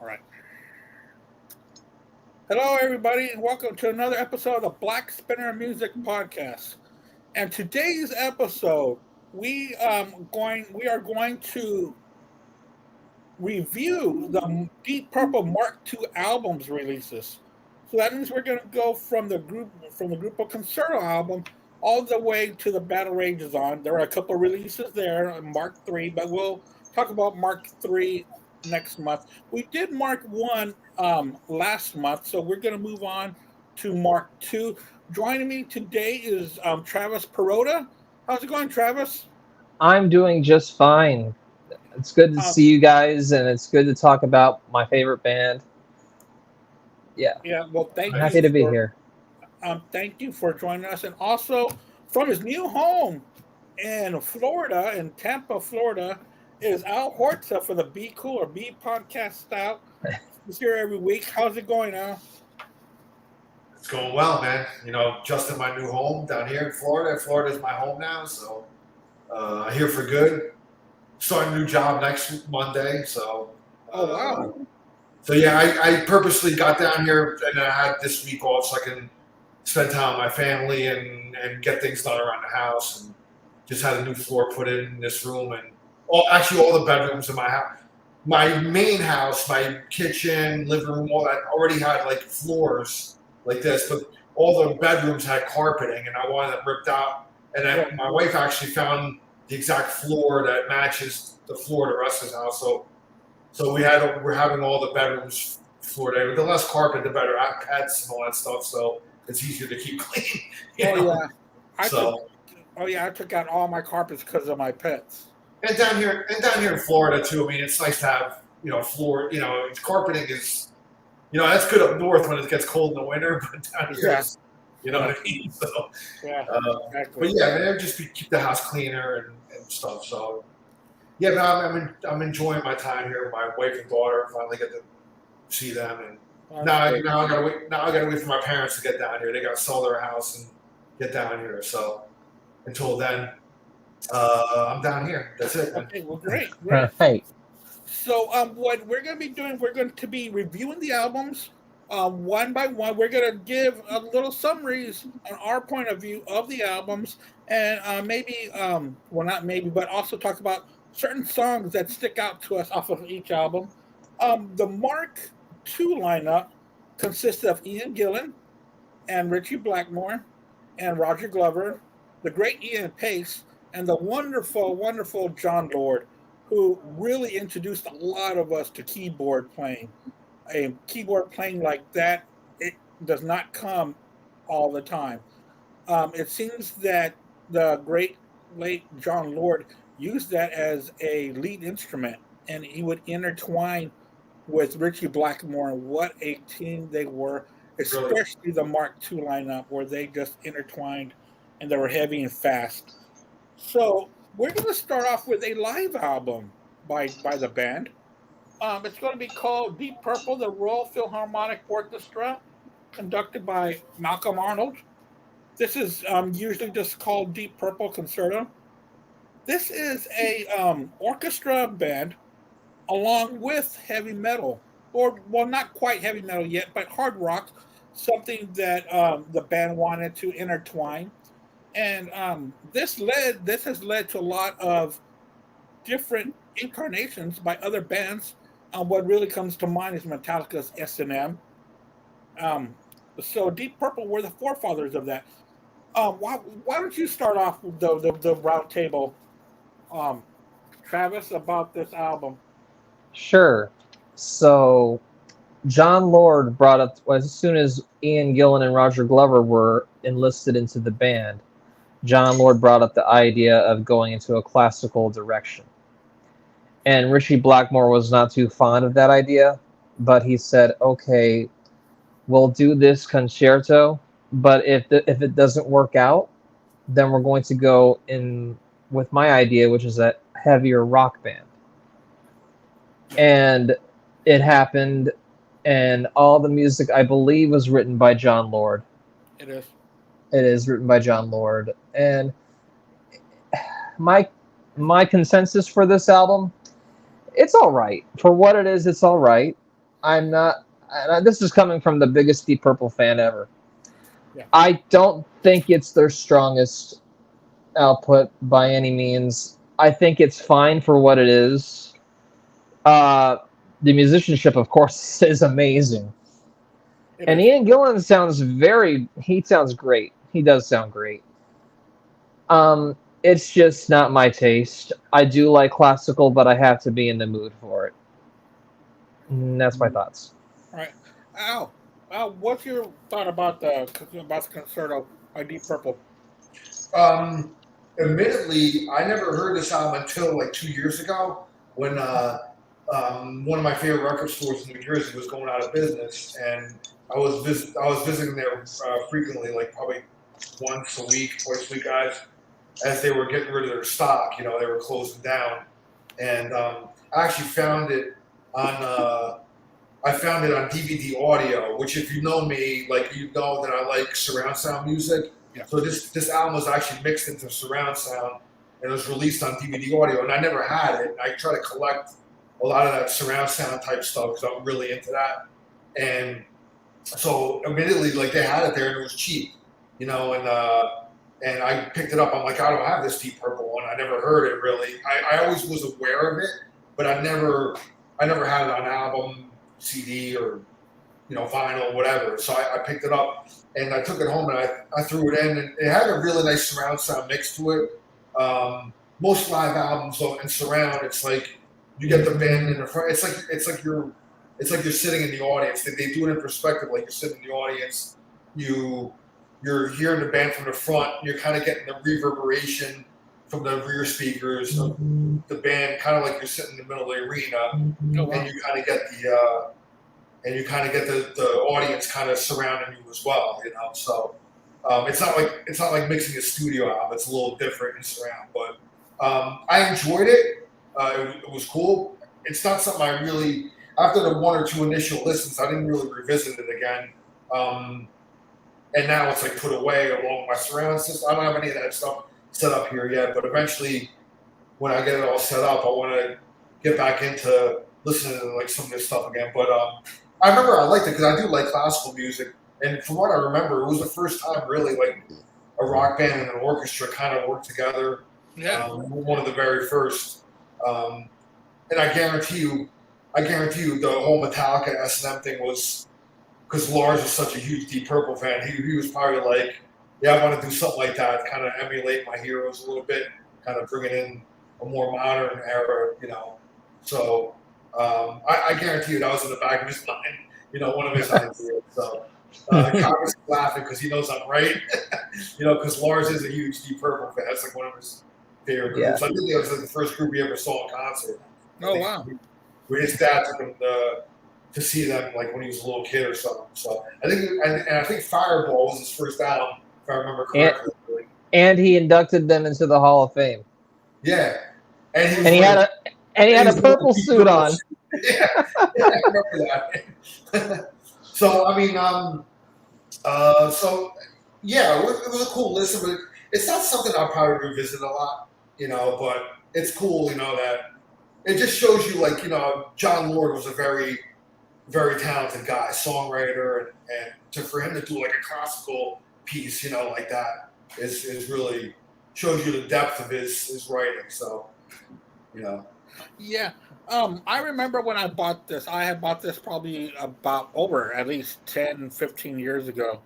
All right. Hello, everybody, and welcome to another episode of the Black Spinner Music Podcast. And today's episode, we are going to review the Deep Purple Mark II albums releases. So that means we're going to go from the Grupo Concerto album all the way to the Battle Rages on. There are a couple of releases there, Mark III, but we'll talk about Mark III next month. We did Mark One last month, so we're going to move on to Mark II. Joining me today is Travis Perota. How's it going, Travis? I'm doing just fine. It's good to Um, see you guys, and it's good to talk about my favorite band. Yeah, yeah, well, I'm happy to be here. thank you for joining us, and also from his new home in Florida, in Tampa, Florida, is Al Horta for the Be Cool or Be Podcast Out. He's here every week. How's it going, Al? It's going well, man. Just in my new home down here in Florida. Florida's my home now, so here for good. Starting a new job next Monday, so. Oh, wow. So yeah, I purposely got down here and I had this week off so I can spend time with my family and get things done around the house, and just had a new floor put in this room, and all the bedrooms in my house. My main house, my kitchen, living room, all that already had like floors like this, but all the bedrooms had carpeting, and I wanted it ripped out. And my wife actually found the exact floor that matches the floor of the rest of the house. So we're having all the bedrooms floored in. The less carpet, the better. I have pets and all that stuff, so it's easier to keep clean. Yeah, I took out all my carpets because of my pets. And down here in Florida too. I mean, it's nice to have floor. Carpeting is. That's good up north when it gets cold in the winter, but down here, you know what I mean? So, Exactly. But yeah, man, keep the house cleaner and stuff. So, yeah, but I'm enjoying my time here. My wife and daughter finally get to see them, and now I gotta wait. Now I gotta wait for my parents to get down here. They gotta sell their house and get down here. So, until then, I'm down here. That's it. Okay, well, great. Hey, So, what we're going to be doing, we're going to be reviewing the albums one by one. We're going to give a little summaries on our point of view of the albums, and not maybe, but also talk about certain songs that stick out to us off of each album. The Mark II lineup consists of Ian Gillan and Richie Blackmore and Roger Glover, the great Ian Pace, and the wonderful, wonderful John Lord, who really introduced a lot of us to keyboard playing. A keyboard playing like that, it does not come all the time. It seems that the great late John Lord used that as a lead instrument, and he would intertwine with Richie Blackmore. And what a team they were, especially the Mark II lineup, where they just intertwined and they were heavy and fast. So we're going to start off with a live album by the band. It's going to be called Deep Purple, the Royal Philharmonic Orchestra, conducted by Malcolm Arnold. This is usually just called Deep Purple Concerto. This is a orchestra band along with heavy metal, or well, not quite heavy metal yet, but hard rock, something that the band wanted to intertwine. And this has led to a lot of different incarnations by other bands. What really comes to mind is Metallica's S&M. So Deep Purple were the forefathers of that. Why don't you start off with the round table, Travis, about this album? sure. So, John Lord brought up, as soon as Ian Gillan and Roger Glover were enlisted into the band, John Lord brought up the idea of going into a classical direction. And Richie Blackmore was not too fond of that idea, but he said, okay, we'll do this concerto, but if it doesn't work out, then we're going to go in with my idea, which is a heavier rock band. And it happened, and all the music, I believe, was written by John Lord. It is. It is written by John Lord. And my consensus for this album, it's all right. For what it is, it's all right. I'm not. This is coming from the biggest Deep Purple fan ever. Yeah. I don't think it's their strongest output by any means. I think it's fine for what it is. The musicianship, of course, is amazing. And Ian Gillan sounds he sounds great. He does sound great. It's just not my taste. I do like classical, but I have to be in the mood for it. And that's my thoughts. All right. Al, what's your thought about the concerto by Deep Purple? Admittedly, I never heard this album until like 2 years ago when one of my favorite record stores in New Jersey was going out of business, and I was visiting there frequently, like probably once a week, twice a week, guys, as they were getting rid of their stock. They were closing down, and I actually found it on. I found it on DVD audio, which, if you know me, like, you know that I like surround sound music. Yeah. So this album was actually mixed into surround sound, and it was released on DVD audio. And I never had it. I try to collect a lot of that surround sound type stuff because I'm really into that. And so immediately, like, they had it there and it was cheap, and I picked it up. I'm like, I don't have this Deep Purple one. I never heard it really. I always was aware of it, but I never had it on album, CD, or vinyl, whatever. So I picked it up and I took it home and I threw it in, and it had a really nice surround sound mix to it. Most live albums in surround, it's like you get the band in the front. It's like you're sitting in the audience. They do it in perspective, like you're sitting in the audience. You're hearing the band from the front. You're kind of getting the reverberation from the rear speakers of the band, kind of like you're sitting in the middle of the arena, and you kind of get the audience kind of surrounding you as well. So it's not like mixing a studio album. It's a little different in surround, but I enjoyed it. It was cool. It's not something I really, after the one or two initial listens, I didn't really revisit it again. And now it's like put away along with my surround system. I don't have any of that stuff set up here yet, but eventually, when I get it all set up, I want to get back into listening to like some of this stuff again. But I remember I liked it because I do like classical music, and from what I remember, it was the first time really like a rock band and an orchestra kind of worked together. Yeah, one of the very first. And I guarantee you, the whole Metallica S&M thing was because Lars is such a huge Deep Purple fan. He was probably like, yeah, I want to do something like that, kind of emulate my heroes a little bit, kind of bring it in a more modern era, So I guarantee you that was in the back of his mind, one of his ideas. So Congress is laughing because he knows I'm right, because Lars is a huge Deep Purple fan. That's like one of his favorite groups. Yeah. I think it was like the first group he ever saw in concert. Oh, wow. Where his dad took him to see them like when he was a little kid or something. So I think Fireball was his first album, if I remember correctly. And he inducted them into the Hall of Fame. Yeah, and he had a purple suit on. Yeah, I remember that. So I mean, so yeah, it was a cool listen, but it's not something I'll probably revisit a lot, But it's cool, that it just shows you, like, John Lord was a very, very talented guy, songwriter, and for him to do like a classical piece, like that is really shows you the depth of his writing. So, Yeah. I remember when I bought this. I had bought this probably about over at least 10, 15 years ago.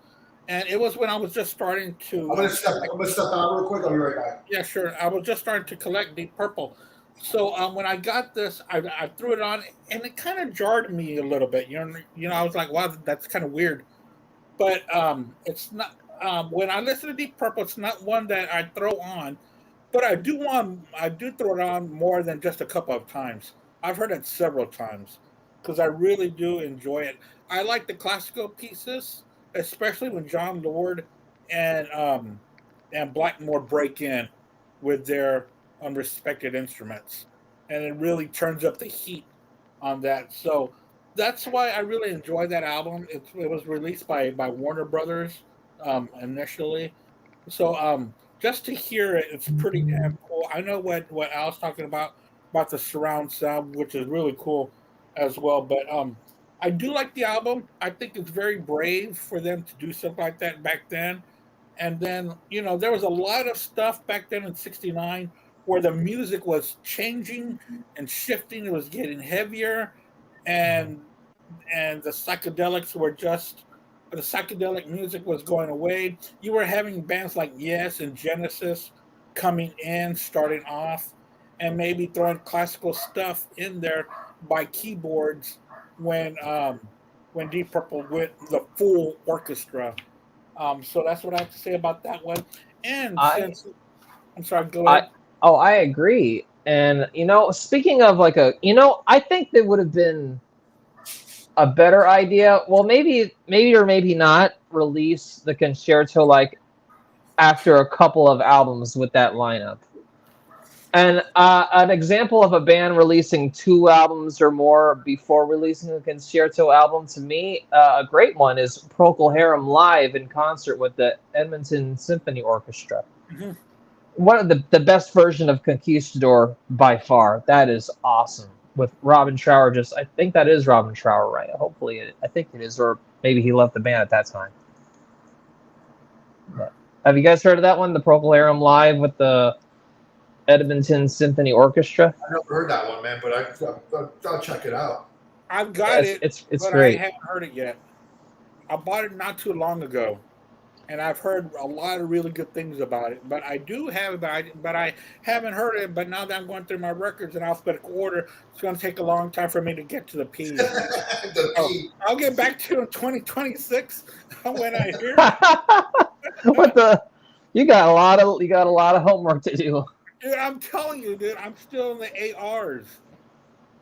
And it was when I was just starting to... I'm gonna step out real quick. I'll be right back. Yeah, sure. I was just starting to collect Deep Purple. So when I got this, I threw it on, and it kind of jarred me a little bit. I was like, wow, that's kind of weird. But it's not... when I listen to Deep Purple, it's not one that I throw on. But I do throw it on more than just a couple of times. I've heard it several times because I really do enjoy it. I like the classical pieces, especially when John Lord and Blackmore break in with their unrespected instruments, and it really turns up the heat on that. So that's why I really enjoy that album. It was released by Warner Brothers initially, so just to hear it, it's pretty damn cool. I know what Al's talking about the surround sound, which is really cool as well. But I do like the album. I think it's very brave for them to do something like that back then. And then, there was a lot of stuff back then in '69 where the music was changing and shifting. It was getting heavier, and the psychedelics were just the psychedelic music was going away. You were having bands like Yes and Genesis coming in, starting off, and maybe throwing classical stuff in there by keyboards when Deep Purple went the full orchestra. So that's what I have to say about that one. And I since I'm sorry, go I ahead. oh, I agree. And speaking of like I think that would have been a better idea. Well, maybe or maybe not release the concerto like after a couple of albums with that lineup. And an example of a band releasing 2 albums or more before releasing a concerto album, to me, a great one is Procol Harum live in concert with the Edmonton Symphony Orchestra. Mhm. One of the best version of Conquistador by far. That is awesome. With Robin Trower, I think that is Robin Trower, right? I think it is, or maybe he left the band at that time. But have you guys heard of that one, the Procol Harum live with the Edmonton Symphony Orchestra? I never heard that one, man, but I'll check it out. I've got Yes, it, it's but I great. haven't heard it yet. I bought it not too long ago, and I've heard a lot of really good things about it. But I do have it, but I haven't heard it. But now that I'm going through my records in alphabetical order, it's going to take a long time for me to get to the P. The Oh, P. I'll get back to you in 2026 when I hear it. What the? You got a lot of homework to do. Dude, I'm telling you, dude, I'm still in the ARs.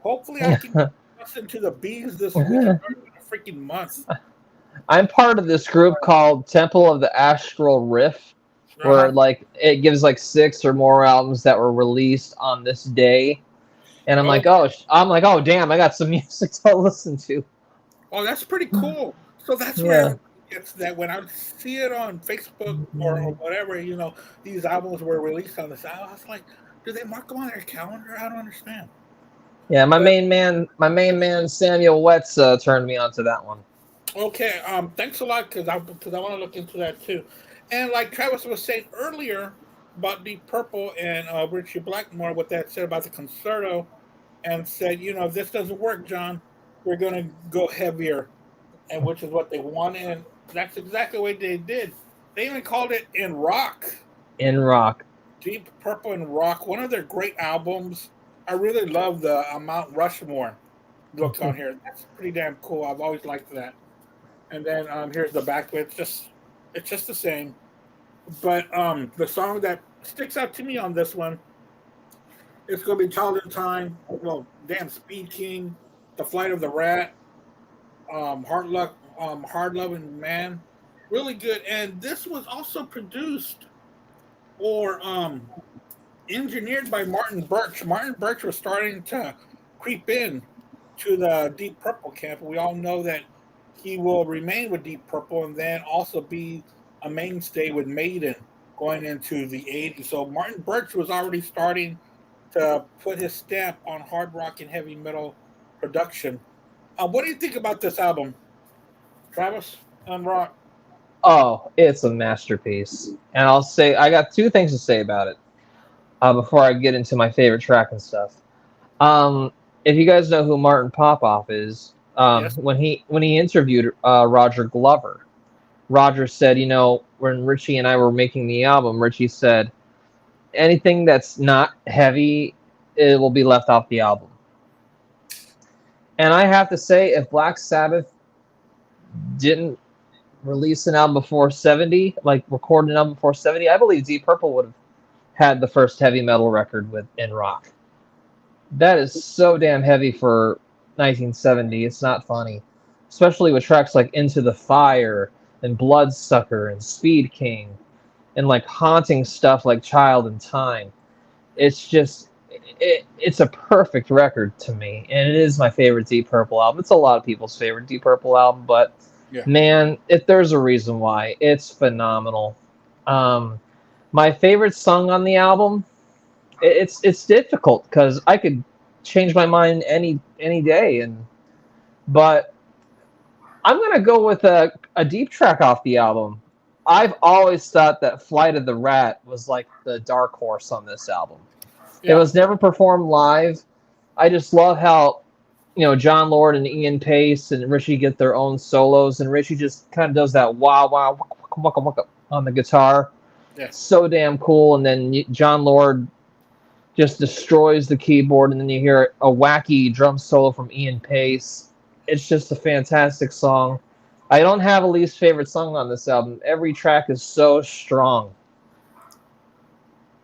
Hopefully, I can listen to the Bs this week. I'm in a freaking month. I'm part of this group called Temple of the Astral Riff, where like it gives like 6 or more albums that were released on this day, and I'm like, oh damn, I got some music to listen to. Oh, that's pretty cool. So that's Yeah. where it's that when I see it on Facebook or whatever, these albums were released on this. I was like, do they mark them on their calendar? I don't understand. Yeah, my main man Samuel Wetz turned me onto that one. Okay, thanks a lot because I want to look into that too. And like Travis was saying earlier about Deep Purple and Richie Blackmore, what that said about the concerto, and said, if this doesn't work, John, we're gonna go heavier, and which is what they wanted. And that's exactly what they did. They even called it In Rock. In Rock. Deep Purple in Rock, one of their great albums. I really love the Mount Rushmore look on here. That's pretty damn cool. I've always liked that. And then here's the back. It's just the same. But the song that sticks out to me on this one, it's gonna be Child in Time. Well, damn, Speed King, The Flight of the Rat, Hard Loving Man, really good. And this was also produced or engineered by Martin Birch. Martin Birch was starting to creep in to the Deep Purple camp. We all know that he will remain with Deep Purple and then also be a mainstay with Maiden going into the 80s. So Martin Birch was already starting to put his stamp on hard rock and heavy metal production. What do you think about this album, Travis, on rock? Oh, it's a masterpiece. And I'll say, I got 2 things to say about it before I get into my favorite track and stuff. If you guys know who Martin Popoff is, Yes. when he interviewed Roger Glover, Roger said, when Richie and I were making the album, Richie said, anything that's not heavy, it will be left off the album. And I have to say, if Black Sabbath didn't release an album before 70, like record an album before 70, I believe Deep Purple would have had the first heavy metal record in rock. That is so damn heavy for 1970. It's not funny. Especially with tracks like Into the Fire and Bloodsucker and Speed King and like haunting stuff like Child in Time. It's just, it's a perfect record to me. And it is my favorite Deep Purple album. It's a lot of people's favorite Deep Purple album, but man, if there's a reason why, it's phenomenal. My favorite song on the album, it's difficult because I could change my mind any day, but I'm gonna go with a deep track off the album. I've always thought that Flight of the Rat was like the dark horse on this album. It was never performed live. I just love how, John Lord and Ian Pace and Richie get their own solos, and Richie just kind of does that wah wah waka, waka, waka on the guitar. Yeah. So damn cool. And then John Lord just destroys the keyboard, and then you hear a wacky drum solo from Ian Pace. It's just a fantastic song. I don't have a least favorite song on this album. Every track is so strong.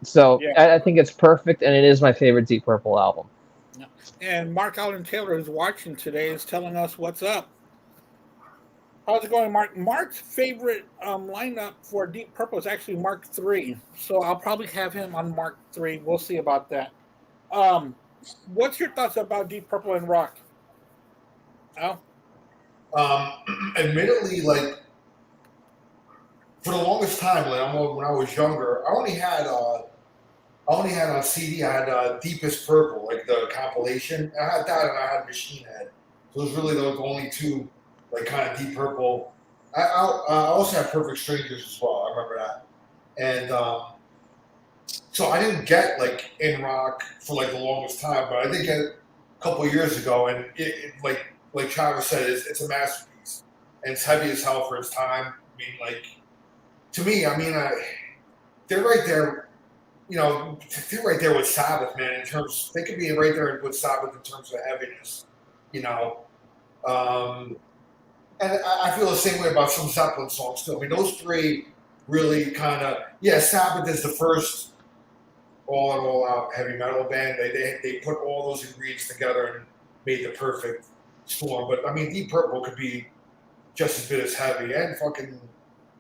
So I think it's perfect, and it is my favorite Deep Purple album. And Mark Allen Taylor, who's watching today, is telling us what's up. How's it going, Mark? Mark's favorite lineup for Deep Purple is actually Mark III. So I'll probably have him on Mark III. We'll see about that. What's your thoughts about Deep Purple and rock? Al? Admittedly, like, for the longest time, when I was younger, I only had on CD. I had Deepest Purple, like the compilation. I had that, and I had Machine Head. So it was really the only two, like, kind of Deep Purple. I also had Perfect Strangers as well. I remember that. And so I didn't get like in rock for like the longest time, but I did get it a couple of years ago, and it like Travis said, it's a masterpiece, and it's heavy as hell for its time. I mean, like, to me, they're right there. They're right there with Sabbath, man. In terms, they could be right there with Sabbath in terms of heaviness. And I feel the same way about some Zeppelin songs too. I mean, those three really kind of, Sabbath is the first all out heavy metal band. They put all those ingredients together and made the perfect storm. But I mean, Deep Purple could be just as good as heavy, and fucking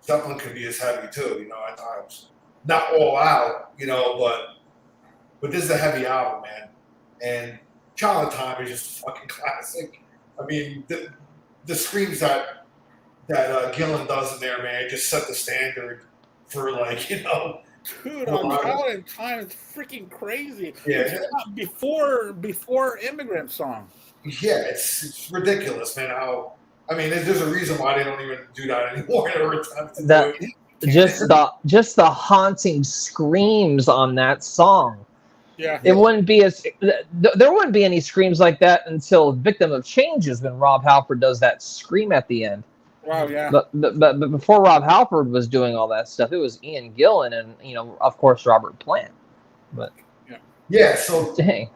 Zeppelin could be as heavy too. At times, not all out, but this is a heavy album, man. And Child of Time is just a fucking classic. I mean, the screams that Gillan does in there, man, just set the standard for, like, Dude, on Child of Time, it's freaking crazy. Yeah. It's not before Immigrant Song. Yeah, it's ridiculous, man. There's a reason why they don't even do that anymore. Just the haunting screams on that song. Yeah. It wouldn't be there wouldn't be any screams like that until Victim of Change is when Rob Halford does that scream at the end. Wow, yeah. But before Rob Halford was doing all that stuff, it was Ian Gillan and, of course, Robert Plant. But so dang.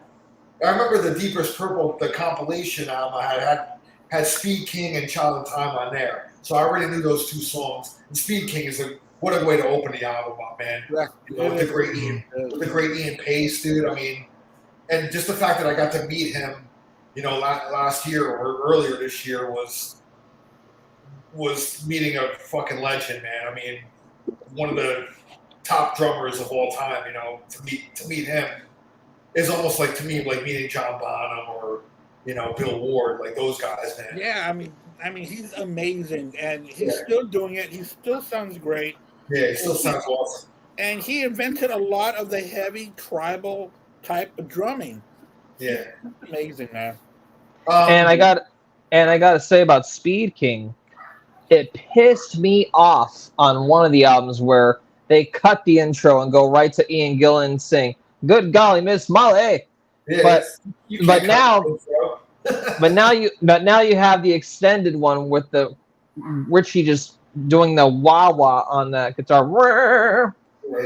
I remember the Deepest Purple, the compilation album I had Speed King and Child of Time on there. So I already knew those two songs. And Speed King is what a way to open the album up, man. Yeah. With the great Ian Pace, dude. I mean, and just the fact that I got to meet him, last year or earlier this year was meeting a fucking legend, man. I mean, one of the top drummers of all time. To meet him is almost like, to me, like meeting John Bonham or Bill Ward, like those guys, man. Yeah, I mean, he's amazing, and he's still doing it. He still sounds great. Yeah, he still sounds awesome. And he invented a lot of the heavy tribal type of drumming. Yeah, it's amazing, man. And I got to say about Speed King, it pissed me off on one of the albums where they cut the intro and go right to Ian Gillan saying, "Good golly, Miss Molly." Yeah, but now you have the extended one with the Richie just doing the wah wah on that guitar.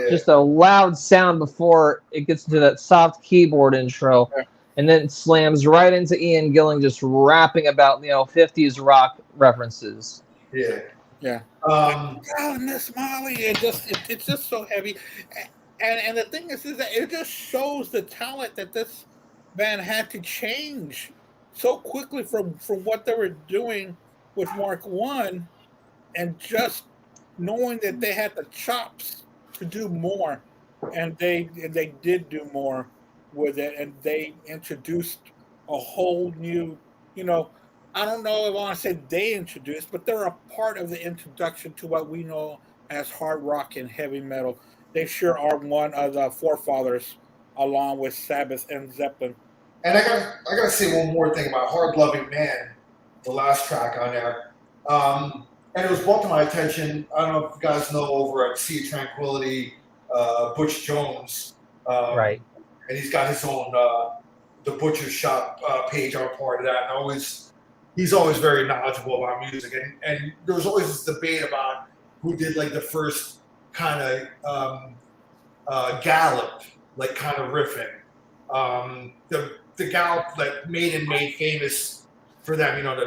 Just a loud sound before it gets into that soft keyboard intro. And then it slams right into Ian Gillan just rapping about 50s rock references. Yeah. Miss Molly, it's just so heavy, and the thing is that it just shows the talent that this band had to change so quickly from what they were doing with Mark I, and just knowing that they had the chops to do more, and they did do more with it, and they introduced a whole new, I don't know if I want to say they introduced, but they're a part of the introduction to what we know as hard rock and heavy metal. They sure are one of the forefathers, along with Sabbath and Zeppelin. And I gotta say one more thing about Hard Loving Man, the last track on there. And it was brought to my attention. I don't know if you guys know over at Sea of Tranquility, Butch Jones. Right. And he's got his own the butcher shop page. I'm part of that. And he's always very knowledgeable about music. And there was always this debate about who did like the first kind of gallop, like kind of riffing. The gallop that Maiden made famous for them, you know,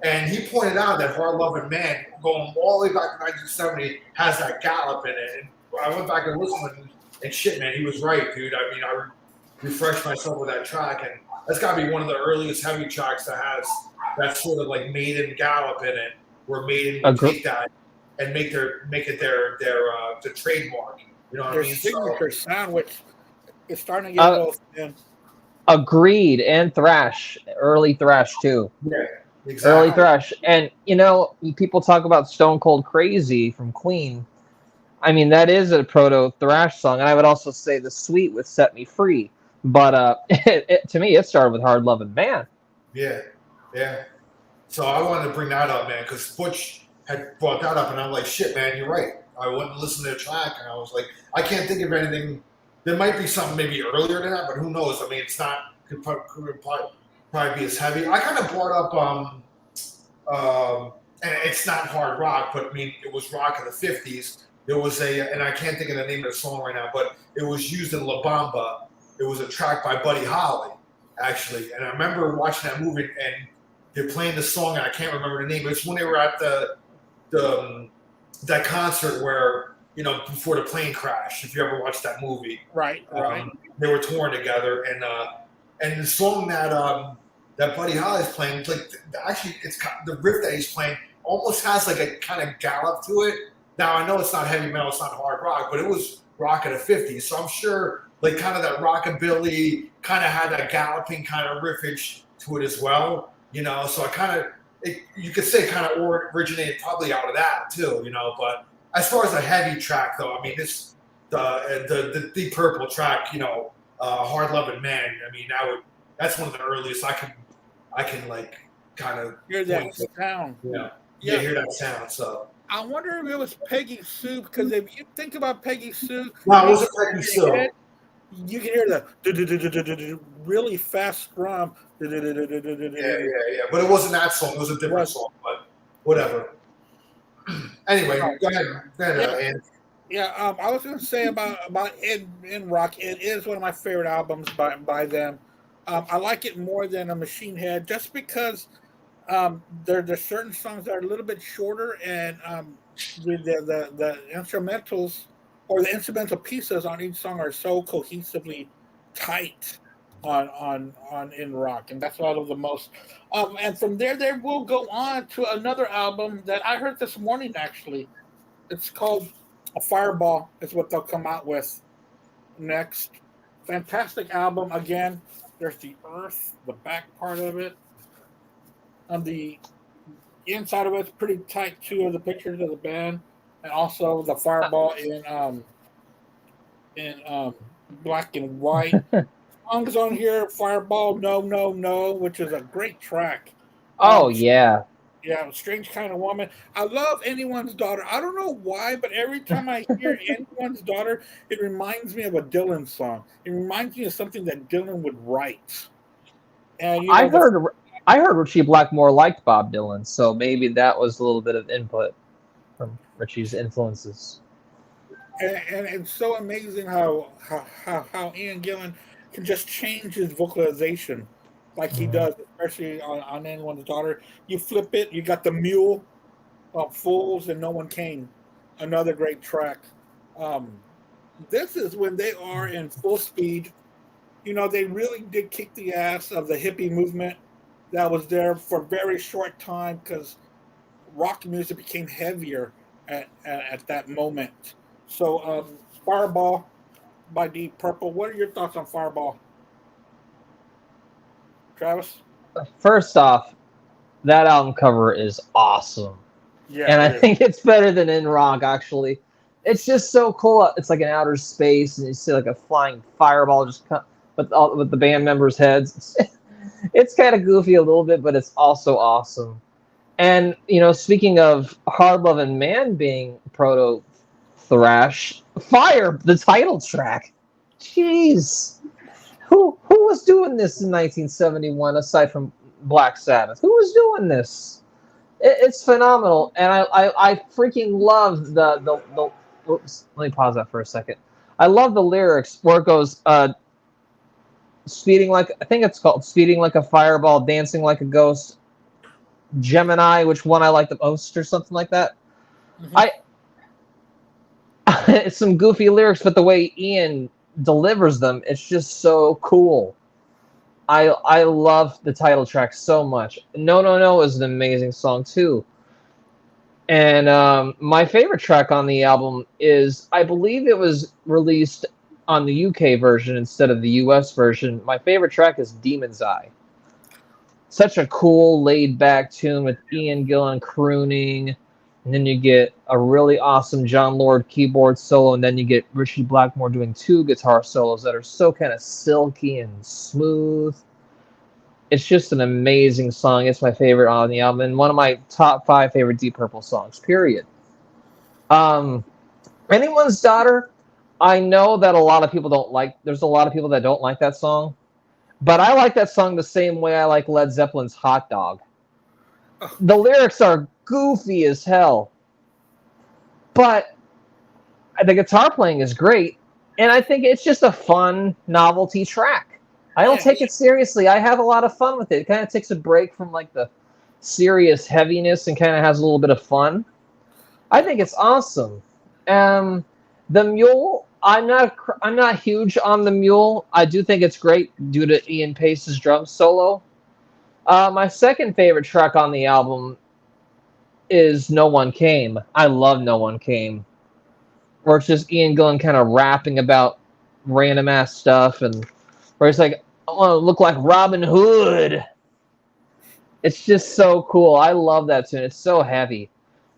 and he pointed out that Hard Loving Man, going all the way back to 1970, has that gallop in it. And I went back and listened, and shit, man, he was right, dude. I mean, I refreshed myself with that track, and that's got to be one of the earliest heavy tracks that has that sort of like Maiden gallop in it, where Maiden would take that and make it their trademark. You know what I mean? Signature sound, which is starting to get a little thin. Agreed, and thrash, early thrash too. Yeah, exactly. Early thrash, and you know, people talk about Stone Cold Crazy from Queen. I mean, that is a proto thrash song, and I would also say The Sweet with Set Me Free. But to me, it started with Hard Loving Man. Yeah. So I wanted to bring that up, man, because Butch had brought that up, and I'm like, shit, man, you're right. I went and listened to the track, and I was like, I can't think of anything. There might be something maybe earlier than that, but who knows? I mean, it's not could probably be as heavy. I kind of brought up and it's not hard rock, but I mean, it was rock in the 50s. There was and I can't think of the name of the song right now, but it was used in La Bamba. It was a track by Buddy Holly, actually. And I remember watching that movie, and they're playing the song, and I can't remember the name. It's when they were at that concert where, you know, before the plane crash, if you ever watched that movie. Right. They were touring together, and the song that Buddy Holly's playing, like, actually, it's the riff that he's playing almost has like a kind of gallop to it. Now, I know it's not heavy metal, it's not hard rock, but it was rock of the 50s. So I'm sure like kind of that rockabilly kind of had that galloping kind of riffage to it as well, you know? So I kind of, you could say kind of originated probably out of that too, you know? But as far as a heavy track though, I mean, the Deep Purple track, you know, Hard Loving Man, I mean, that's one of the earliest I can like kind of hear that sound. Yeah, hear that sound. So I wonder if it was Peggy Sue, because if you think about Peggy Sue, no, it wasn't Peggy Sue. You can hear the really fast strum. Yeah. But it wasn't that song. It was a different song. But whatever. Anyway, go ahead, Ann. Yeah, I was going to say about in rock. It is one of my favorite albums by them. I like it more than a Machine Head, just because there's certain songs that are a little bit shorter, and the instrumentals or the instrumental pieces on each song are so cohesively tight on in rock, and that's what I love the most. And from there, they will go on to another album that I heard this morning. Actually, it's called A Fireball. Is what they'll come out with next. Fantastic album. Again, there's the earth, the back part of it. On the inside of it's pretty tight too, of the pictures of the band, and also the Fireball in black and white. Songs on here, Fireball, No, which is a great track. Yeah, Strange Kind of Woman. I love Anyone's Daughter. I don't know why, but every time I hear Anyone's Daughter, it reminds me of a Dylan song. It reminds me of something that Dylan would write. And I heard Richie Blackmore liked Bob Dylan, so maybe that was a little bit of input from Richie's influences. And it's so amazing how Ian Gillan can just change his vocalization like he does, especially on Anyone's Daughter. You flip it, you got the mule, Fools, and No One Came. Another great track. This is when they are in full speed. You know, they really did kick the ass of the hippie movement that was there for a very short time, because rock music became heavier at that moment. So, Fireball by Deep Purple. What are your thoughts on Fireball, Travis? First off, that album cover is awesome. Yeah, and I think it's better than In Rock, actually. It's just so cool. It's like an outer space, and you see like a flying fireball just come with the band members' heads. It's kind of goofy a little bit, but it's also awesome. And speaking of Hard Love and Man being proto thrash, Fire, the title track. Jeez. Who was doing this in 1971 aside from Black Sabbath? Who was doing this? It's phenomenal, and I freaking love the. Oops, let me pause that for a second. I love the lyrics where it goes, speeding like, I think it's called speeding like a fireball, dancing like a ghost, Gemini, which one I like the most, or something like that. Mhm. It's some goofy lyrics, but the way Ian delivers them, it's just so cool. I love the title track so much. No No No is an amazing song too. And my favorite track on the album is, I believe it was released on the UK version instead of the US version. My favorite track is Demon's Eye. Such a cool, laid-back tune with Ian Gillan crooning, and then you get a really awesome John Lord keyboard solo, and then you get Ritchie Blackmore doing 2 guitar solos that are so kind of silky and smooth. It's just an amazing song. It's my favorite on the album, and one of my top 5 favorite Deep Purple songs, period. Anyone's Daughter, I know that a lot of people don't like, there's a lot of people that don't like that song, but I like that song the same way I like Led Zeppelin's Hot Dog. The lyrics are goofy as hell, but the guitar playing is great, and I think it's just a fun novelty track. I don't take it seriously. I have a lot of fun with it. It kind of takes a break from like the serious heaviness and kind of has a little bit of fun. I think it's awesome. The Mule, I'm not huge on the Mule. I do think it's great due to Ian Pace's drum solo. My second favorite track on the album is No One Came. I love No One Came, where it's just Ian Gillan kind of rapping about random ass stuff, and where it's like, I want to look like Robin Hood. It's just so cool. I love that tune. It's so heavy.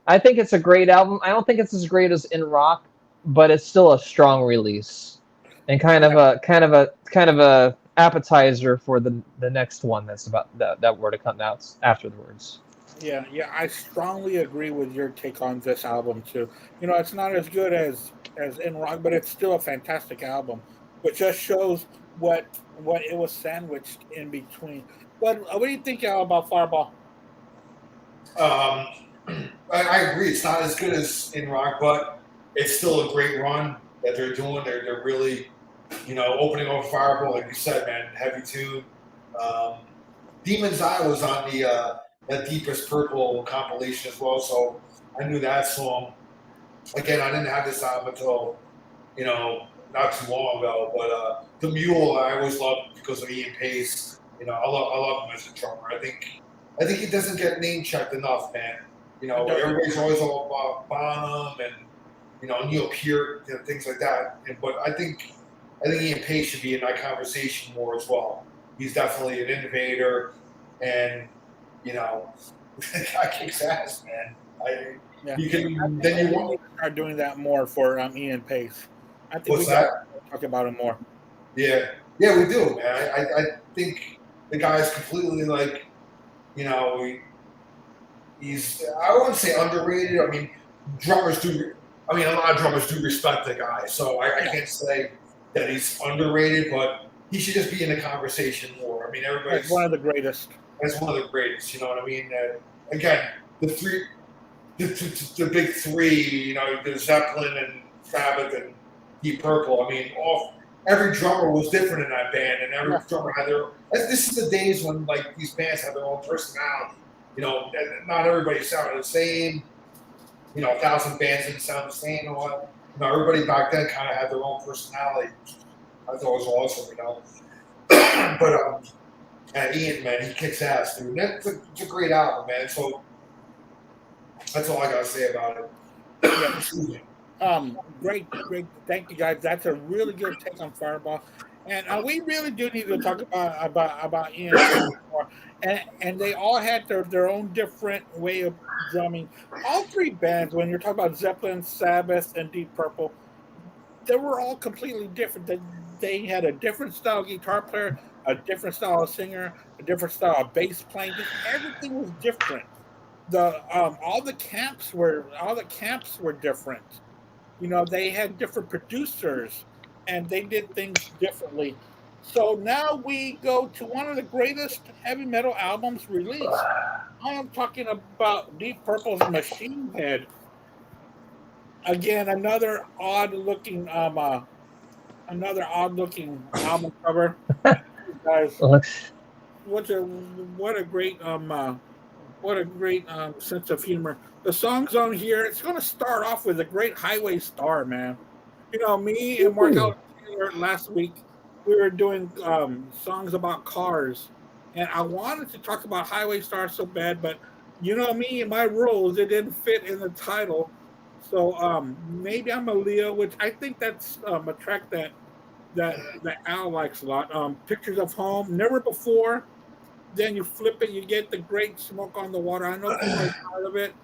I think it's a great album. I don't think it's as great as In Rock, but it's still a strong release, and kind of a appetizer for the next one that's about that were to come out afterwards. Yeah, I strongly agree with your take on this album too. It's not as good as In Rock, but it's still a fantastic album, which just shows what it was sandwiched in between. What do you think, Al, about Fireball? I agree. It's not as good as In Rock, but it's still a great run that they're doing. They're really, opening up Fireball, like you said, man, heavy tune. Demon's Eye was on the that Deepest Purple compilation as well, so I knew that song. Again, I didn't have this album until, not too long ago. But the Mule, I always loved because of Ian Pace. I love him as a drummer. I think he doesn't get name checked enough, man. Everybody's always all about Bonham and Neil Peart, things like that. But I think Ian Pace should be in that conversation more as well. He's definitely an innovator, and the guy kicks ass, man. You can then you want to start doing that more for Ian Pace. I think what's that? Talk about him more. Yeah, we do, man. I think the guy's completely like, he's, I wouldn't say underrated. I mean, a lot of drummers do respect the guy, so I can't say that he's underrated, but he should just be in the conversation more. I mean, everybody's one of the greatest. That's one of the greatest. You know what I mean? Again, the big three. The Zeppelin and Sabbath and Deep Purple. I mean, every drummer was different in that band, and every drummer had their. This is the days when like these bands have their own personality. Not everybody sounded the same. 1,000 bands didn't sound the same. And what? Everybody back then kind of had their own personality. I thought it was awesome. But and Ian, man, he kicks ass, dude. It's a great album, man. So that's all I gotta say about it. Great. Thank you, guys. That's a really good take on Fireball, and we really do need to talk about Ian more. And they all had their own different way of drumming. All three bands, when you're talking about Zeppelin, Sabbath, and Deep Purple, they were all completely different. They had a different style guitar player, a different style of singer, a different style of bass playing. Just everything was different. the all the camps were different. You know, they had different producers, and they did things differently. So now we go to one of the greatest heavy metal albums released. I am talking about Deep Purple's Machine Head. Again, another odd looking album cover. Guys, what a great sense of humor. The songs on here, it's going to start off with a great Highway Star, man. You know, me and Mark Taylor last week, we were doing songs about cars, and I wanted to talk about Highway Star so bad, but you know me and my rules, it didn't fit in the title. So maybe I'm a Leo, which I think that's a track that Al likes a lot. Pictures of Home, Never Before. Then you flip it, you get the Great Smoke on the Water. I know people are tired of it,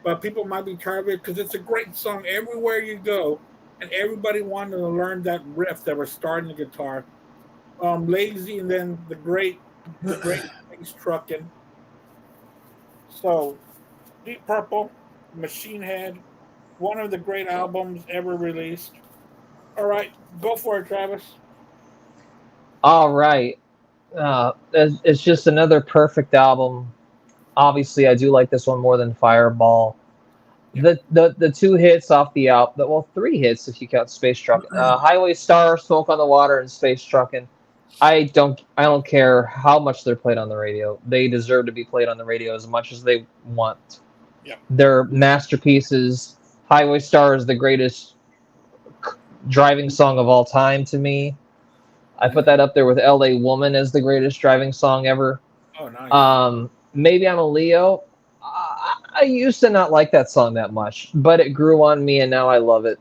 but people might be tired of it because it's a great song everywhere you go, and everybody wanted to learn that riff that was starting the guitar. Lazy, and then the great Bass Truckin'. So, Deep Purple, Machine Head, one of the great albums ever released. All right, go for it, Travis. All right. It's just another perfect album. Obviously, I do like this one more than Fireball. The two hits off the album, well, three hits if you count Space Truckin'. Highway Star, Smoke on the Water, and Space Truckin'. I don't care how much they're played on the radio. They deserve to be played on the radio as much as they want. Yeah. They're masterpieces. Highway Star is the greatest driving song of all time to me. I put that up there with LA Woman as the greatest driving song ever. Oh, nice. Maybe I'm a Leo. I used to not like that song that much, but it grew on me, and now I love it.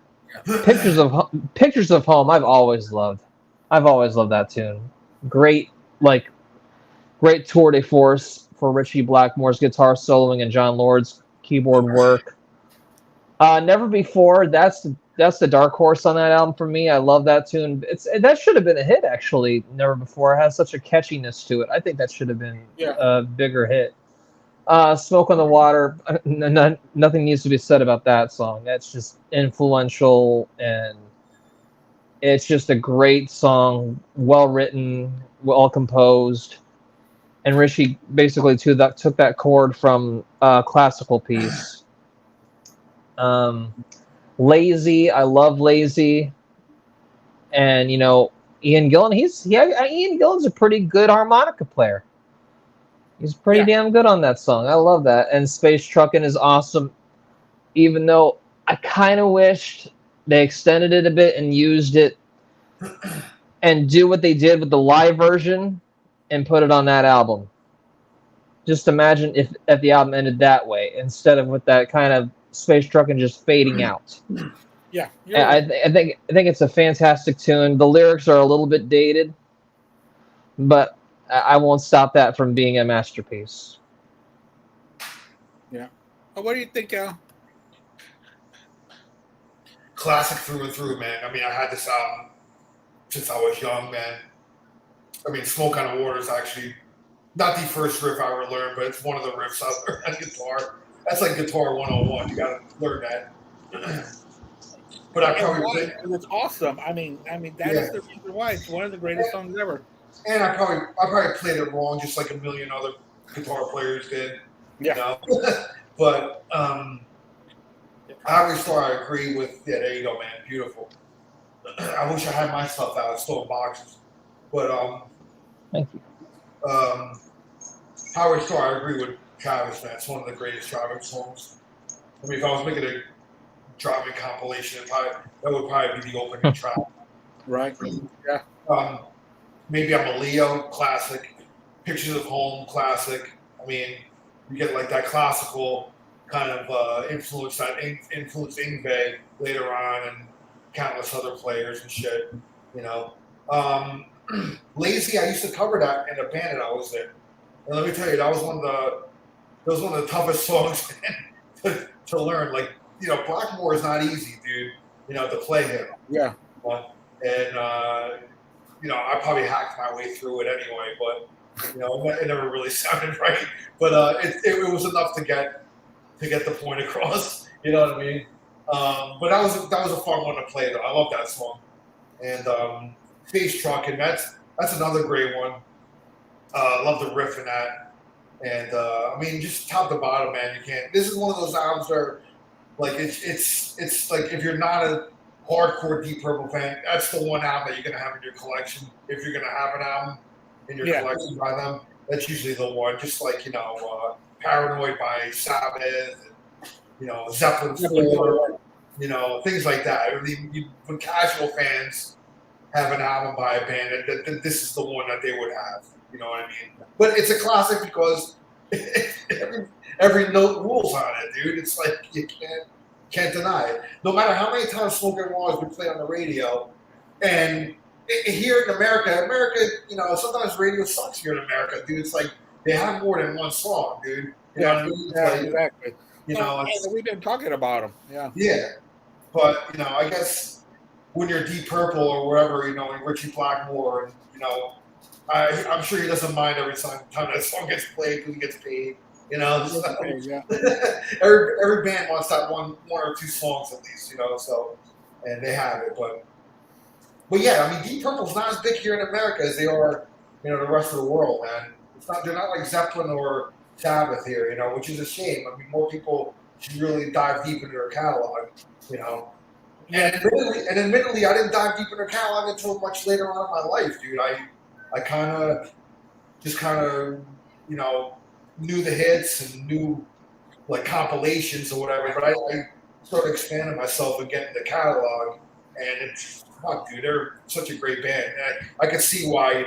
Pictures of Home. I've always loved that tune. Great tour de force for Richie Blackmore's guitar soloing and John Lord's keyboard work. Never Before. That's the dark horse on that album for me. I love that tune. That should have been a hit actually. Never Before. It has such a catchiness to it. I think that should have been a bigger hit. Smoke on the Water. Nothing needs to be said about that song. That's just influential, and it's just a great song, well written, well composed. And Rishi basically took that chord from a classical piece. Lazy, I love Lazy, and Ian Gillan. Ian Gillan's a pretty good harmonica player. He's pretty damn good on that song. I love that. And Space Truckin' is awesome, even though I kind of wished they extended it a bit and used it and do what they did with the live version and put it on that album. Just imagine if the album ended that way instead of with that kind of Space Truckin' just fading out. Yeah. I think it's a fantastic tune. The lyrics are a little bit dated, but I won't stop that from being a masterpiece. Yeah. What do you think, Al? Classic through and through, man. I mean, I had this album since I was young, man. I mean, Smoke on the Water is actually not the first riff I ever learned, but it's one of the riffs I learned on guitar. That's like Guitar 101. You got to learn that. But I probably it's awesome. I mean that is the reason why it's one of the greatest songs ever. And I probably played it wrong, just like a million other guitar players did. Yeah. But Highway Star, I agree with. Yeah, there you go, man. Beautiful. I wish I had my stuff out. It's still in boxes. But Thank you. Highway Star, I agree with Travis, man. It's one of the greatest driving songs. I mean, if I was making a driving compilation, that would probably be the opening track. Right. Yeah. Maybe I'm a Leo, classic. Pictures of Home, classic. I mean, you get like that classical kind of influence that influenced Yngwie later on, and countless other players and shit. Lazy, I used to cover that in a band that I was in. And let me tell you, that was one of the toughest songs to learn. Like, Blackmore is not easy, dude. To play him. Yeah. And I probably hacked my way through it anyway, but it never really sounded right. But it was enough to get to get the point across. You know what I mean? But that was a fun one to play though. I love that song. And Space Truckin', that's another great one. Love the riff in that. And I mean, just top to bottom, man, you can't. This is one of those albums where, like, it's like if you're not a hardcore Deep Purple fan, that's the one album that you're gonna have in your collection. If you're gonna have an album in your collection by them, that's usually the one. Just like Paranoid by Sabbath, and, Zeppelin 4, things like that. I mean, when casual fans have an album by a band, this is the one that they would have. You know what I mean? But it's a classic because every note rules on it, dude. It's like you can't deny it. No matter how many times Smoke and Laws we play on the radio, and here in America, sometimes radio sucks here in America, dude. It's like they have more than one song, dude. You know what I mean? Exactly. We've been talking about them. Yeah. Yeah, but I guess when you're Deep Purple or wherever, and Richie Blackmore, and I'm sure he doesn't mind every time that song gets played because he gets paid. Every band wants that one or two songs at least, so, and they have it. But yeah, I mean, Deep Purple's not as big here in America as they are, the rest of the world, man. They're not like Zeppelin or Sabbath here, which is a shame. I mean, more people should really dive deep into their catalog, And admittedly, I didn't dive deep into their catalog until much later on in my life, dude. I kind of knew the hits and knew like compilations or whatever, but I started expanding myself and getting the catalog, and it's dude, they're such a great band. And I could see why,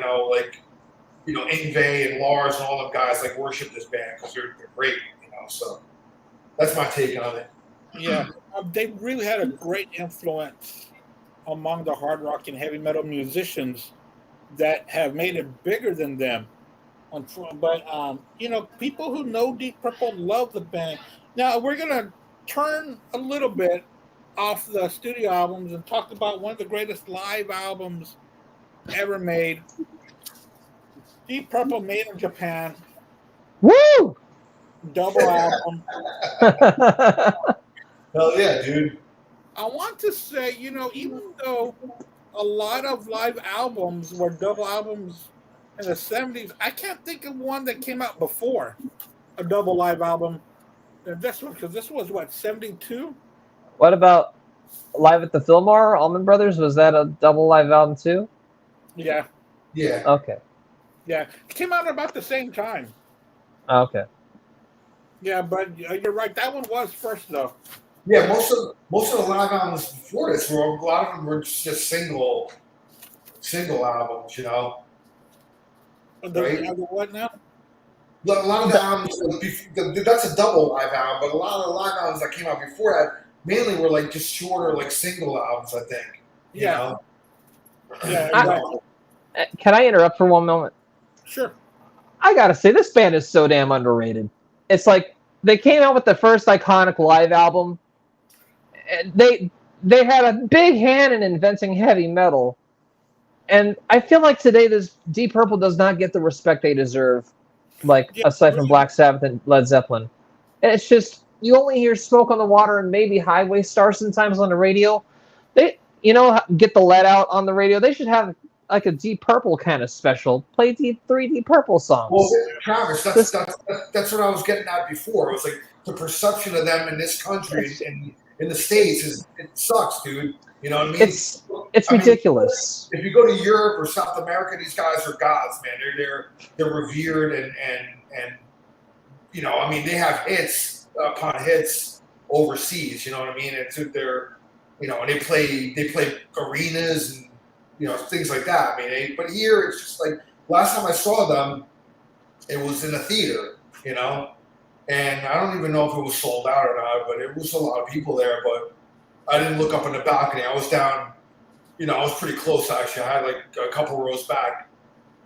Yngwie and Lars and all them guys like worship this band because they're great, So that's my take on it. Yeah, they really had a great influence among the hard rock and heavy metal musicians that have made it bigger than them. But people who know Deep Purple love the band. Now we're gonna turn a little bit off the studio albums and talk about one of the greatest live albums ever made. Deep Purple, made in Japan. Woo! Double album. Hell yeah, dude. I want to say, even though a lot of live albums were double albums in the 70s, I can't think of one that came out before a double live album than this one, because this was, 72? What about Live at the Fillmore, Allman Brothers? Was that a double live album too? Yeah. Yeah. Okay. Yeah. It came out about the same time. Okay. Yeah, but you're right. That one was first, though. Yeah, most of the live albums before this a lot of them were just single albums, Right? The what now? A lot of the albums, that's a double live album, but a lot of the live albums that came out before that mainly were like just shorter, like single albums, I think. Yeah. Can I interrupt for one moment? Sure. I gotta say, this band is so damn underrated. It's like they came out with the first iconic live album. And they had a big hand in inventing heavy metal. And I feel like today this Deep Purple does not get the respect they deserve, aside from Black Sabbath and Led Zeppelin. And it's just, you only hear Smoke on the Water and maybe Highway Star sometimes on the radio. They, get the Let Out on the radio. They should have like a Deep Purple kind of special. Play three Deep Purple songs. Well, Travis, that's what I was getting at before. It was like the perception of them in this country and in the States it sucks, dude. You know what I mean? It's ridiculous. If you go to Europe or South America, these guys are gods, man. They're revered and they have hits upon hits overseas. You know what I mean? And they're and they play arenas and things like that. I mean, but here it's just like last time I saw them, it was in a theater, and I don't even know if it was sold out or not, but it was a lot of people there. But I didn't look up in the balcony. I was down, I was pretty close actually. I had like a couple rows back,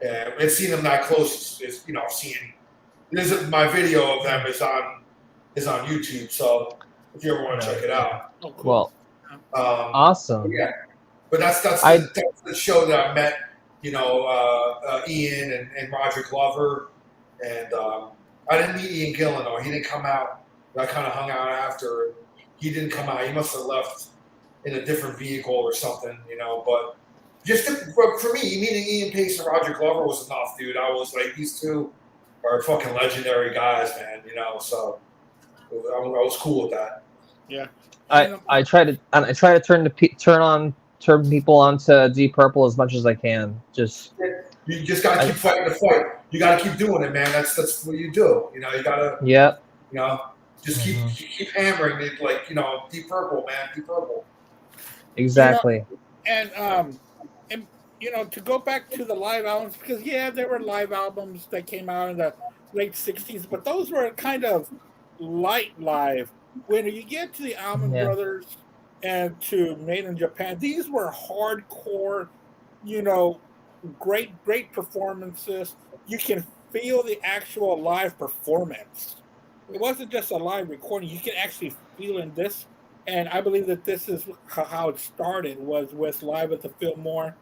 and I'd seen them that close. My video of them is on YouTube. So if you ever want to check it out, well, awesome. Yeah, but that's the show that I met, Ian and Roger Glover, and I didn't meet Ian Gillan though. He didn't come out I kind of hung out after. He didn't come out. He must have left in a different vehicle or something, But just for me, meeting Ian Pace and Roger Glover was enough, dude. I was like, these two are fucking legendary guys, man. So I was cool with that. Yeah. I try to turn people onto Deep Purple as much as I can. You just gotta keep fighting the fight. You gotta keep doing it, man. That's what you do. You gotta. Yeah. Just keep hammering it, like Deep Purple, man. Deep Purple. Exactly. And to go back to the live albums, because there were live albums that came out in the late '60s, but those were kind of light live. When you get to the Allman Brothers and to Made in Japan, these were hardcore, great performances. You can feel the actual live performance. It wasn't just a live recording. You can actually feel in this. And I believe that this is how it started, was with Live at the Fillmore.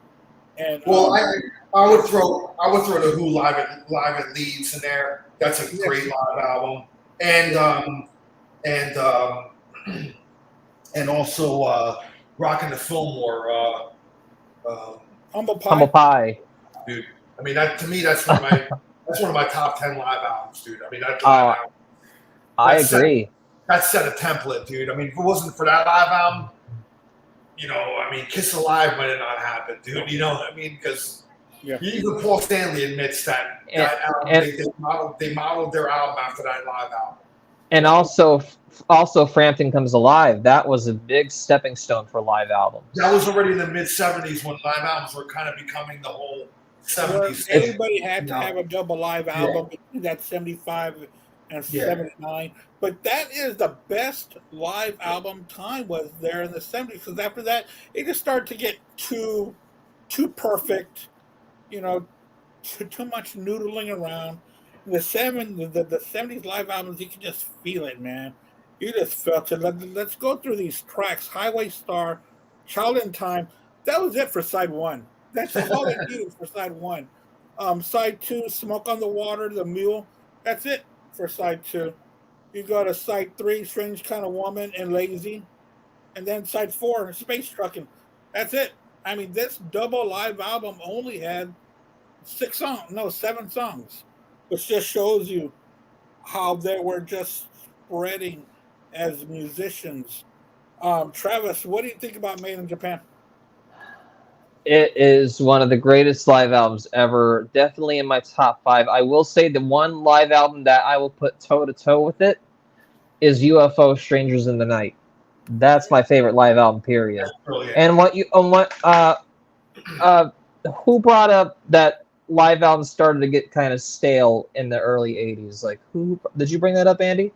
And I would throw the Who live at Leeds in there. That's a great live album. And also Rockin' the Fillmore. Humble Pie. Humble Pie. Dude, I mean to me that's one of my top 10 live albums, dude. I mean I agree. That set a template, dude. I mean, if it wasn't for that live album, Kiss Alive might have not happened, dude. You know what I mean? Because even Paul Stanley admits that album, they modeled their album after that live album. And also Frampton Comes Alive. That was a big stepping stone for live albums. That was already in the mid-'70s when live albums were kind of becoming the whole 70s. Everybody had to have a double live album between that 75 and 79. But that is the best live album time was there in the 70s, because after that it just started to get too perfect, too much noodling around. The 70s live albums, you can just feel it, man. You just felt it. Let's go through these tracks. Highway Star, Child in Time. That was it for side one. That's all they needed for side one. Side two, Smoke on the Water, The Mule. That's it for side two. You go to side three, Strange Kind of Woman and Lazy. And then side four, Space Truckin'. That's it. I mean, this double live album only had 7 songs, which just shows you how they were just spreading as musicians. Travis, what do you think about Made in Japan? It is one of the greatest live albums ever. Definitely in my top 5. I will say the one live album that I will put toe to toe with it is UFO Strangers in the Night. That's my favorite live album, period. And who brought up that live albums started to get kind of stale in the early 80s? Like, who did you bring that up, Andy?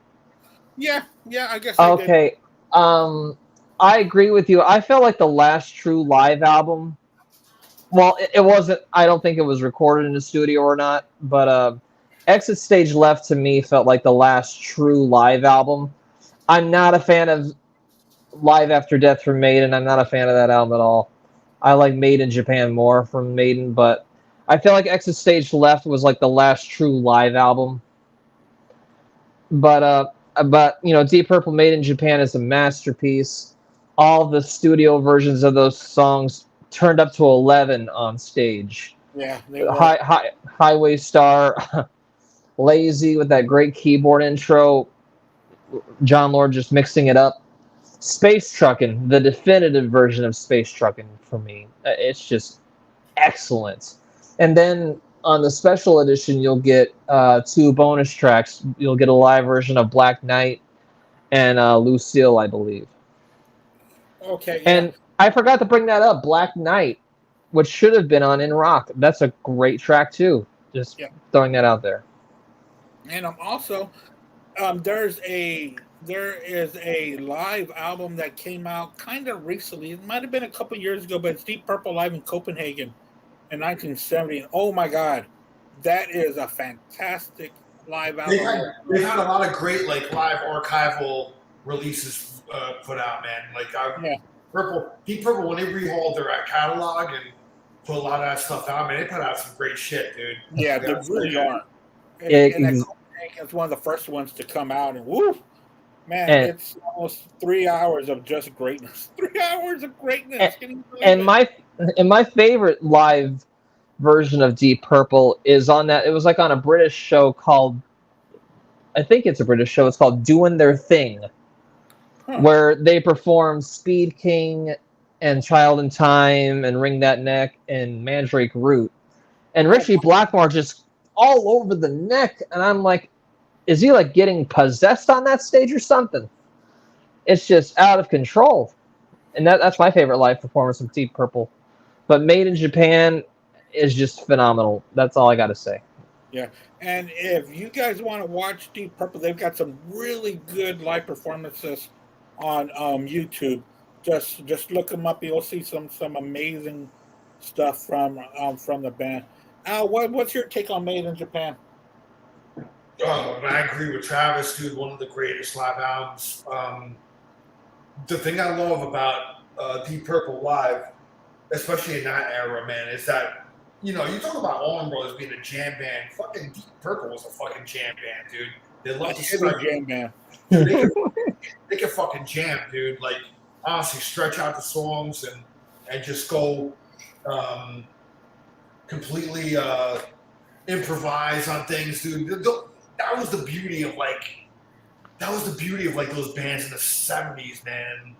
Yeah, I guess. Okay. I agree with you. I felt like the last true live album. Well, it wasn't. I don't think it was recorded in the studio or not. But Exit Stage Left to me felt like the last true live album. I'm not a fan of Live After Death from Maiden. I'm not a fan of that album at all. I like Made in Japan more from Maiden, but I feel like Exit Stage Left was like the last true live album. But Deep Purple Made in Japan is a masterpiece. All the studio versions of those songs turned up to 11 on stage. Yeah, Highway Star, Lazy with that great keyboard intro. John Lord just mixing it up. Space Truckin', the definitive version of Space Truckin' for me. It's just excellent. And then on the special edition, you'll get 2 bonus tracks. You'll get a live version of Black Knight and Lucille, I believe. Okay. Yeah. And I forgot to bring that up. Black Knight, which should have been on In Rock. That's a great track too. Just throwing that out there. And also, there is a live album that came out kind of recently. It might have been a couple years ago, but it's Deep Purple live in Copenhagen in 1970. And oh my God, that is a fantastic live album. They've had a lot of great live archival releases put out, man. Deep Purple, when they rehauled their catalog and put a lot of that stuff out, man, they put out some great shit, dude. Yeah, they really are. And that Copenhagen is one of the first ones to come out, and woo, Man, And it's almost 3 hours of just greatness. 3 hours of greatness. and, Can you believe and it? my favorite live version of Deep Purple is on that. It was like on a British show called, I think it's a British show. It's called Doing Their Thing, Huh. where they perform Speed King and Child in Time and Wring That Neck and Mandrake Root. And Oh, Richie Blackmore just all over the neck. And I'm like, is he like getting possessed on that stage or something? It's just out of control. And that's my favorite live performance of Deep Purple. But Made in Japan is just phenomenal. That's all I got to say. yeah. And if you guys want to watch Deep Purple, they've got some really good live performances on YouTube. Just look them up. You'll see some amazing stuff from the band. Al, what's your take on Made in Japan? Oh, I agree with Travis, dude. One of the greatest live albums. The thing I love about Deep Purple live, especially in that era, man, is that you talk about Allman Brothers being a jam band. Fucking Deep Purple was a fucking jam band, dude. They love to Heavy stretch. jam band. They can fucking jam, dude. Like honestly, stretch out the songs and just go completely improvise on things, dude. That was the beauty of those bands in the '70s, man.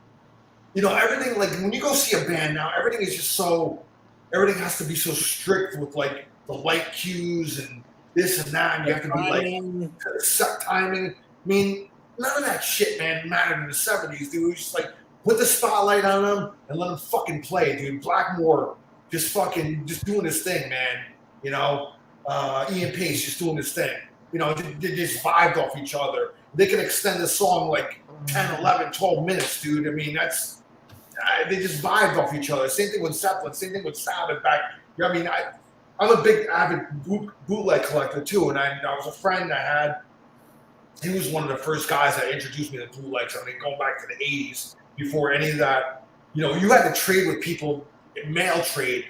Everything, like when you go see a band now, everything has to be so strict with like the light cues and this and that, and you have to be like set timing. I mean, none of that shit, man, mattered in the '70s, dude. It was just like put the spotlight on them and let them fucking play, dude. Blackmore just doing his thing, man. Ian Pace just doing his thing. They just vibed off each other. They can extend the song like 10, 11, 12 minutes, dude. I mean, they just vibed off each other. Same thing with Zeppelin. Same thing with Sabbath back. I mean, I'm a big avid bootleg collector too, and I was a friend I had. He was one of the first guys that introduced me to bootlegs. I mean, going back to the '80s, before any of that. You had to trade with people, mail trade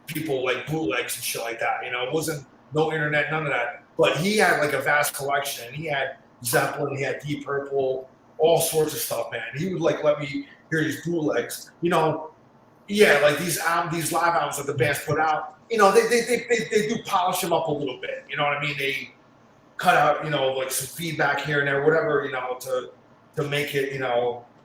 people like bootlegs and shit like that. It wasn't no internet, none of that. But he had like a vast collection. He had Zeppelin, he had Deep Purple, all sorts of stuff, man. He would like let me hear these bootlegs. Like these live albums that the bands put out. They do polish them up a little bit. You know what I mean? They cut out like some feedback here and there, whatever to make it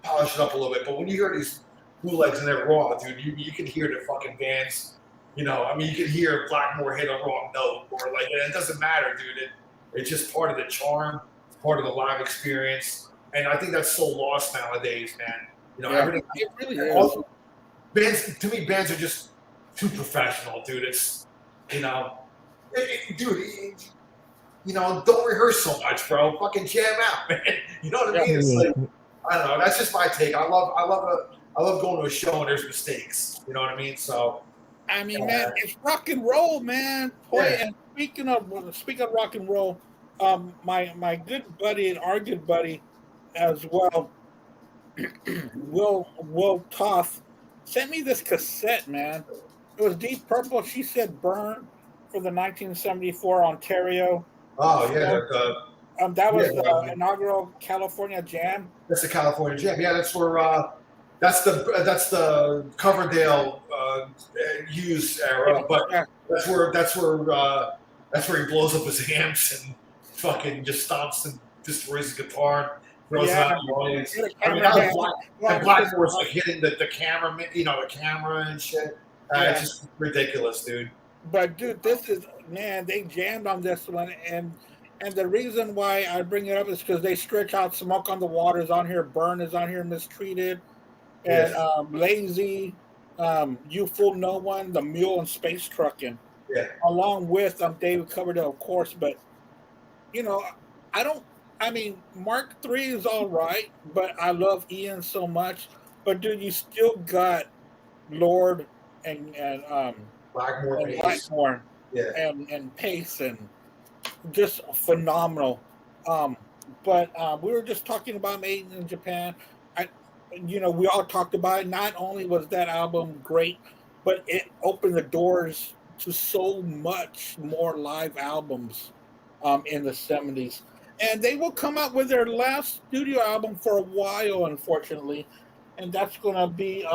polish it up a little bit. But when you hear these bootlegs and they're raw, dude, you can hear the fucking bands. You can hear Blackmore hit a wrong note, or like it doesn't matter, dude. It's just part of the charm, it's part of the live experience, and I think that's so lost nowadays, man. Everything. It really is. Bands are just too professional, dude. It's dude. Don't rehearse so much, bro. Fucking jam out, man. You know what I mean? It's like I don't know. That's just my take. I love going to a show and there's mistakes. You know what I mean? So. I mean, man, it's rock and roll, man. Boy, yeah. And speaking of rock and roll, my good buddy and our good buddy as well, Will Toth, sent me this cassette, man. It was Deep Purple. She said "Burn" for the 1974 Ontario. Oh yeah, that was the inaugural California Jam. That's the California Jam. Yeah, that's where. That's the Coverdale Hughes era, but that's where he blows up his amps and fucking just stomps and destroys his guitar, throws it out the audience. I mean, that Blackmore's like hitting the camera, the camera and shit. It's just ridiculous, dude. But dude, they jammed on this one, and the reason why I bring it up is because they stretch out "Smoke on the Water" is on here, "Burn" is on here, "Mistreated." And Lazy, You Fool No One, The Mule, and Space Truckin'. Yeah. Along with David Coverdale, of course. But, Mark III is all right, but I love Ian so much. But, dude, you still got Lord and Blackmore and Pace, and just phenomenal. But we were just talking about Made in Japan. We all talked about it. Not only was that album great, but it opened the doors to so much more live albums in the '70s. and they will come out with their last studio album for a while, unfortunately, and that's gonna be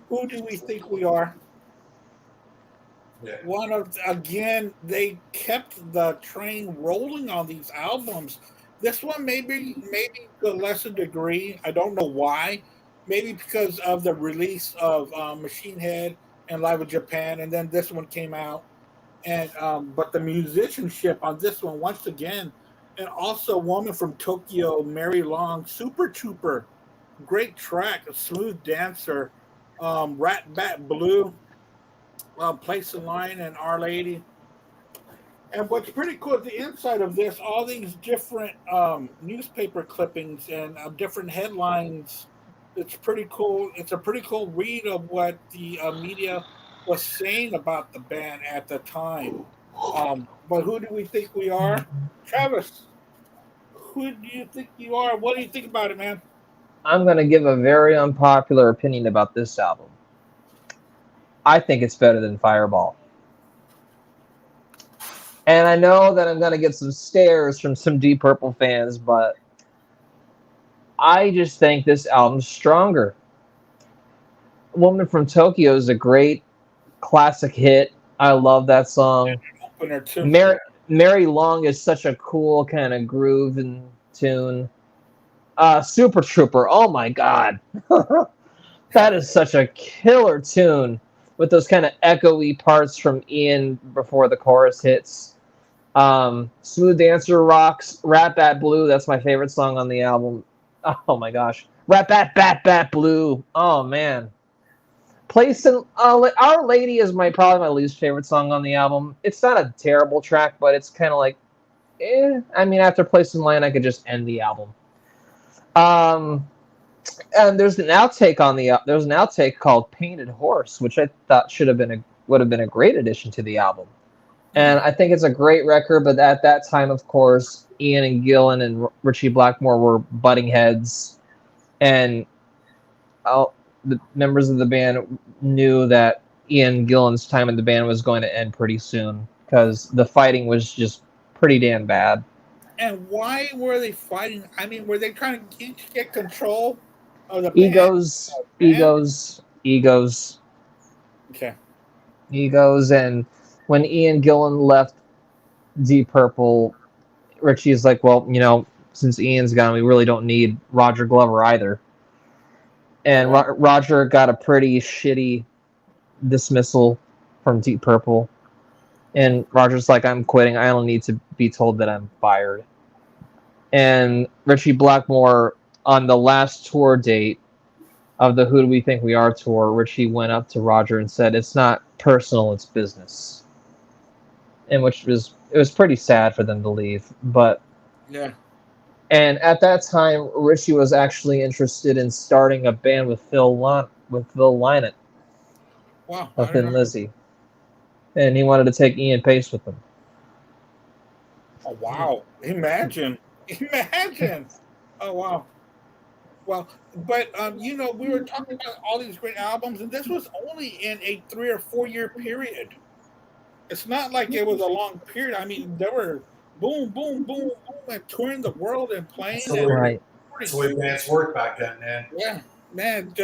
Who Do We Think We Are? Yeah. One of again, they kept the train rolling on these albums. This one maybe to a lesser degree. I don't know why. Maybe because of the release of Machine Head and Live in Japan, and then this one came out. And but the musicianship on this one once again, and also Woman from Tokyo, Mary Long, Super Trooper, great track, a smooth dancer, Rat Bat Blue, Place in Line, and Our Lady. And what's pretty cool at the inside of this, all these different newspaper clippings and different headlines. It's pretty cool. It's a pretty cool read of what the media was saying about the band at the time. But who do we think we are? Travis, who do you think you are? What do you think about it, man? I'm going to give a very unpopular opinion about this album. I think it's better than Fireball. And I know that I'm going to get some stares from some Deep Purple fans, but I just think this album's stronger. Woman from Tokyo is a great classic hit. I love that song. Opener too. Mary Long is such a cool kind of groove and tune. Super Trooper, oh my god. That is such a killer tune with those kind of echoey parts from Ian before the chorus hits. Smooth Dancer rocks. Rat Bat Blue, that's my favorite song on the album. Oh my gosh. Rat Bat Bat Bat Blue. Oh man. Place in Our Lady is probably my least favorite song on the album. It's not a terrible track, but it's kind of like, I mean, after Place in Line, I could just end the album. And there's an outtake called Painted Horse, which I thought would have been a great addition to the album. And I think it's a great record, but at that time, of course, Ian and Gillan and Richie Blackmore were butting heads, and the members of the band knew that Ian Gillan's time in the band was going to end pretty soon because the fighting was just pretty damn bad. And why were they fighting? I mean, were they trying to get control of the egos? Okay. Egos, and when Ian Gillan left Deep Purple, Richie's like, well, since Ian's gone, we really don't need Roger Glover either. And Roger got a pretty shitty dismissal from Deep Purple. And Roger's like, I'm quitting. I don't need to be told that I'm fired. And Richie Blackmore, on the last tour date of the Who Do We Think We Are tour, Richie went up to Roger and said, it's not personal, it's business. And it was pretty sad for them to leave. But yeah. And at that time, Richie was actually interested in starting a band with Phil Lynott. Wow. Of Thin Lizzy. And he wanted to take Ian Pace with him. Oh, wow. Imagine. Oh, wow. Well, but, we were talking about all these great albums, and this was only in a 3 or 4 year period. It's not like it was a long period. I mean, there were boom, boom, boom, boom, and touring the world and playing. Right. That's the way bands worked back then, man. Yeah, man.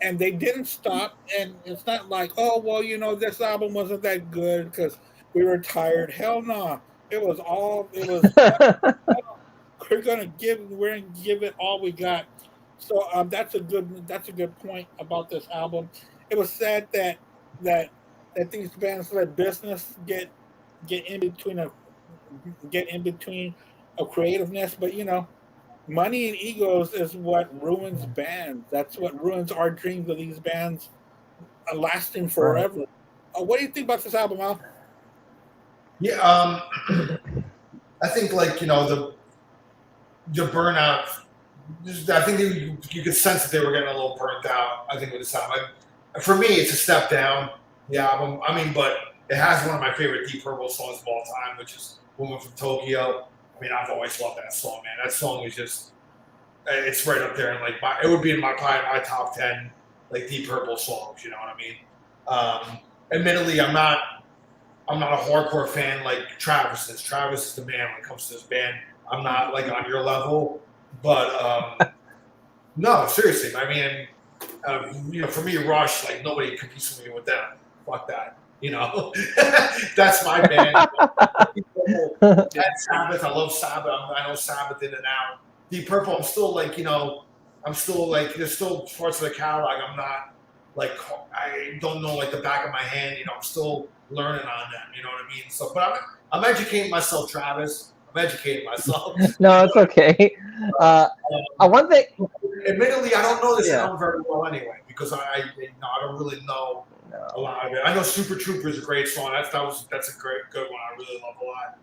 And they didn't stop. And it's not like, oh, well, this album wasn't that good because we were tired. Hell no. We're gonna give it all we got. So that's a good point about this album. It was sad that these bands let business get in between a creativeness, but money and egos is what ruins bands. That's what ruins our dreams of these bands lasting forever. Right. What do you think about this album, Al? Yeah, I think the burnout. I think you could sense that they were getting a little burnt out. I think with this album, for me, it's a step down. The album. I mean, but it has one of my favorite Deep Purple songs of all time, which is "Woman from Tokyo." I mean, I've always loved that song, man. That song is just—it's right up there, and it would be in my top 10 Deep Purple songs. You know what I mean? Admittedly, I'm not I'm not a hardcore fan like Travis is. Travis is the man when it comes to this band. I'm not like on your level, but no, seriously. I mean, for me, Rush, like nobody competes with me with them. Fuck that. That's my band. Sabbath, I love Sabbath. I know Sabbath in and out. Deep Purple, I'm still like, there's still parts of the catalog I'm not like, I don't know like the back of my hand. I'm still learning on them. You know what I mean? So, but I'm educating myself, Travis. I'm educating myself. No, it's okay. One thing. Admittedly, I don't know this album very well anyway because I don't really know a lot of it. I know Super Trooper is a great song. That's a good one. I really love a lot.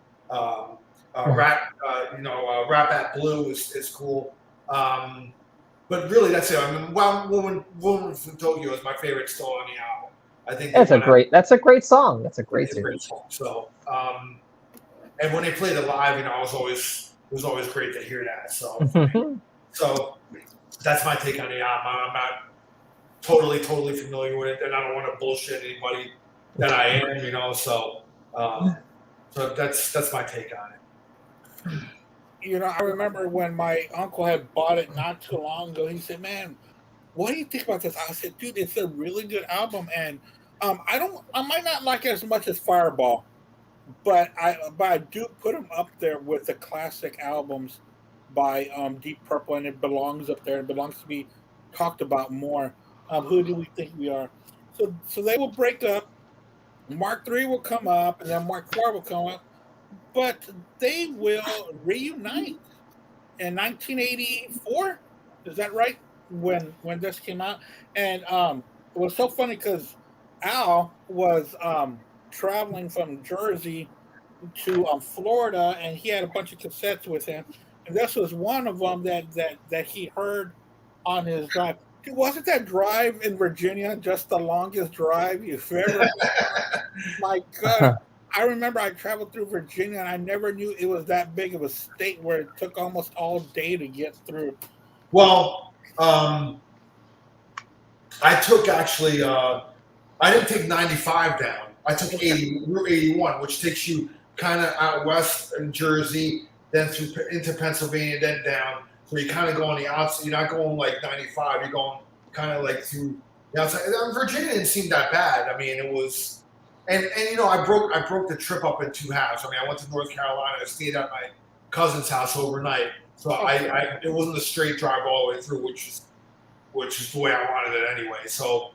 Rap at Blue is cool. But really, that's it. I mean, Woman from Tokyo is my favorite still on the album. I think that's a great song. That's a great song. So, and when they played it live, it was always great to hear that. So, so that's my take on the album. I'm not totally familiar with it, and I don't want to bullshit anybody that I am. So that's my take on it. I remember when my uncle had bought it not too long ago. He said, "Man, what do you think about this?" I said, "Dude, it's a really good album, and I might not like it as much as Fireball, but I do put them up there with the classic albums by Deep Purple, and it belongs up there. It belongs to be talked about more. Who do we think we are?" So they will break up. Mark III will come up, and then Mark IV will come up. But they will reunite in 1984. Is that right? When this came out, and it was so funny because Al was traveling from Jersey to Florida, and he had a bunch of cassettes with him, and this was one of them that he heard on his drive. Dude, wasn't that drive in Virginia just the longest drive you've ever? My God. I remember I traveled through Virginia, and I never knew it was that big of a state where it took almost all day to get through. Well, I took actually, I didn't take 95 down. I took Route 81, which takes you kind of out west in Jersey, then through into Pennsylvania, then down. So you kind of go on the outside. You're not going like 95. You're going kind of like through the outside. Virginia didn't seem that bad. I mean, it was. And I broke the trip up in two halves. I mean, I went to North Carolina. I stayed at my cousin's house overnight, so it wasn't a straight drive all the way through, which is the way I wanted it anyway. So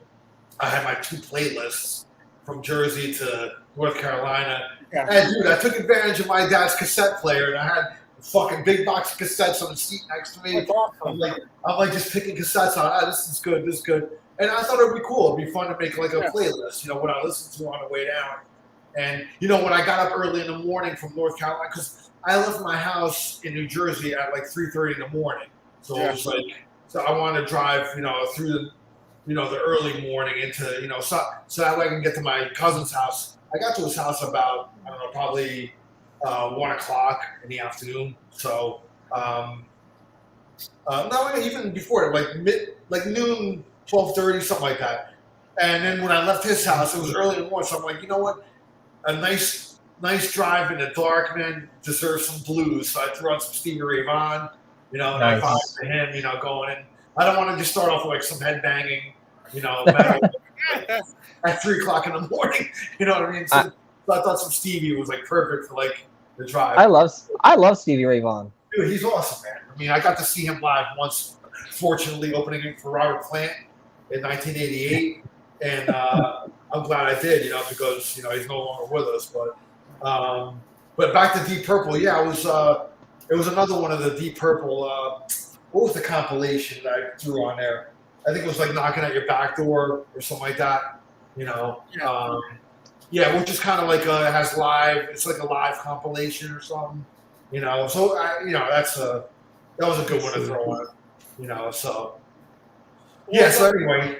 I had my two playlists from Jersey to North Carolina. Yeah. And dude, I took advantage of my dad's cassette player, and I had a fucking big box of cassettes on the seat next to me. Awesome. I'm like just picking cassettes out. This is good. And I thought it would be cool. It'd be fun to make like a playlist, what I listen to on the way down. And, when I got up early in the morning from North Carolina, because I left my house in New Jersey at like 3:30 in the morning. So it was like, so I wanted to drive, through the early morning into, so that way I can get to my cousin's house. I got to his house about, I don't know, probably 1 o'clock in the afternoon. So, no, even before, like noon, 12:30, something like that. And then when I left his house, it was early in the morning. So I'm like, you know what? A nice drive in the dark, man, deserves some blues. So I threw on some Stevie Ray Vaughan, and I vibed to him, going in. I don't want to just start off with like some headbanging, at 3 o'clock in the morning. You know what I mean? So I thought some Stevie was like perfect for like the drive. I love Stevie Ray Vaughan. Dude, he's awesome, man. I mean, I got to see him live once, fortunately, opening for Robert Plant in 1988, and I'm glad I did, because he's no longer with us. But back to Deep Purple, it was another one of the Deep Purple. What was the compilation that I threw on there? I think it was like Knocking at Your Back Door or something like that. Which is kind of like has live. It's like a live compilation or something. So that was a good one to throw on. So. Yeah, so anyway,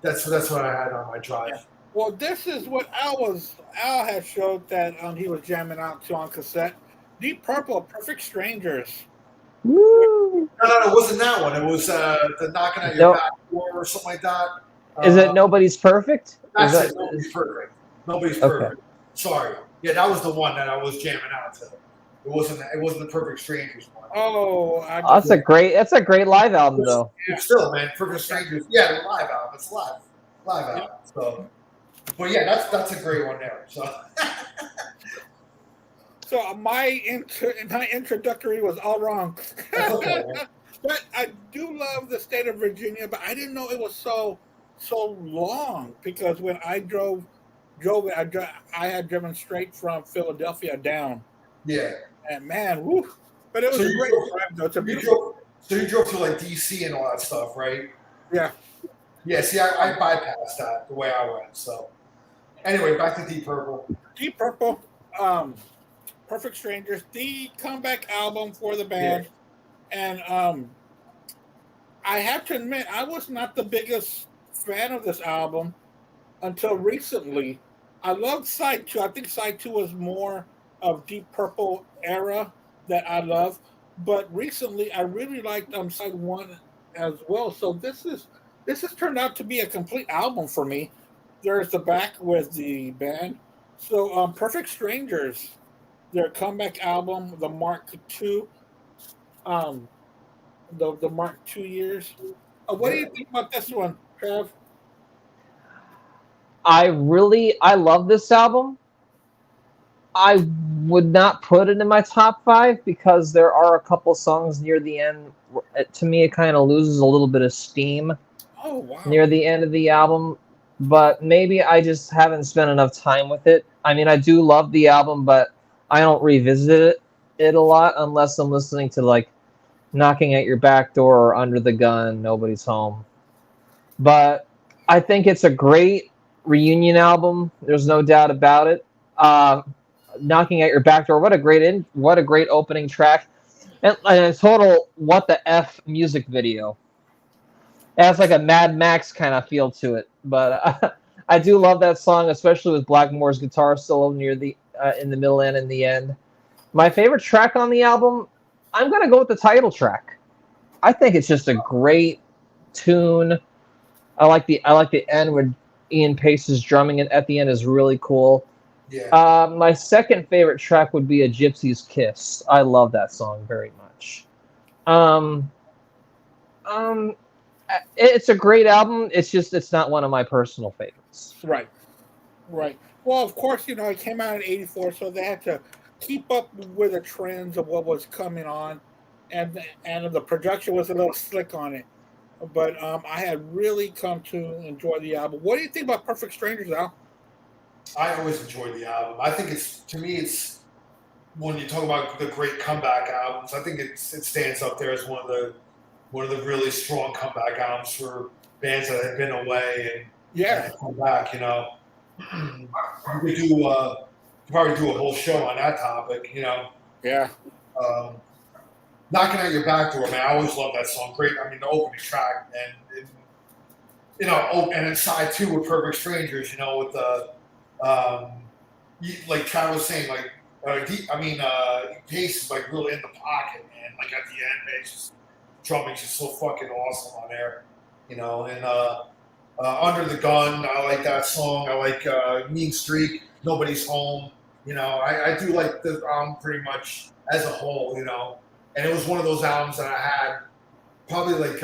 that's what I had on my drive. Yeah. Well, this is what Al had showed that he was jamming out to on cassette. Deep Purple, Perfect Strangers. Woo! No, it wasn't that one. It was the Knocking at Your Back Door or something like that. Is it Nobody's Perfect? That's it. Nobody's Perfect. Nobody's Perfect. Sorry. Yeah, that was the one that I was jamming out to. It wasn't the Perfect Strangers one. Oh, That's a great live album though. But still, man, Perfect Strangers. Yeah, the live album. It's live album. So, but yeah, that's a great one there. So my introductory was all wrong. That's okay, man. But I do love the state of Virginia, but I didn't know it was so long, because when I drove it, I had driven straight from Philadelphia down. Yeah. And man, woo. But it was a great drive, though. It's a beautiful. So you drove to like DC and all that stuff, right? Yeah. Yeah. See, I bypassed that the way I went. So anyway, back to Deep Purple. Deep Purple, Perfect Strangers, the comeback album for the band. Yeah. And I have to admit, I was not the biggest fan of this album until recently. I loved Side 2. I think Side 2 was more of Deep Purple era that I love. But recently, I really liked Side 1 as well. So this has turned out to be a complete album for me. There's the back with the band. So Perfect Strangers, their comeback album, the Mark II, the Mark II years. What do you think about this one, Trav? I love this album. I would not put it in my top 5 because there are a couple songs near the end. To me, it kind of loses a little bit of steam. Oh, wow. Near the end of the album. But maybe I just haven't spent enough time with it. I mean, I do love the album, but I don't revisit it a lot unless I'm listening to like Knocking at Your Back Door or Under the Gun, Nobody's Home. But I think it's a great reunion album. There's no doubt about it. Knocking at Your Back Door, what a great opening track. And a total what the F music video. It has like a Mad Max kind of feel to it. But I do love that song, especially with Blackmore's guitar solo near the in the middle and in the end. My favorite track on the album, I'm gonna go with the title track. I think it's just a great tune. I like the end where Ian Pace's drumming at the end is really cool. Yeah. My second favorite track would be A Gypsy's Kiss. I love that song very much. It's a great album. It's not one of my personal favorites. Right. Well, of course, it came out in '84, so they had to keep up with the trends of what was coming on, and the production was a little slick on it. But I had really come to enjoy the album. What do you think about Perfect Strangers, Al? I always enjoyed the album. I think it's when you talk about the great comeback albums, I think it stands up there as one of the really strong comeback albums for bands that have been away and come back. We could probably do a whole show on that topic. Yeah. Knocking at Your Back Door, man. I always love that song. Great. I mean, the opening track, and and then Side 2 with Perfect Strangers. With the like Trav was saying, like Pace is like really in the pocket, man. Like at the end, man, it's just drumming's just so fucking awesome on there. And Under the Gun, I like that song. I like Mean Streak, Nobody's Home. I do like the album pretty much as a whole. And it was one of those albums that I had probably like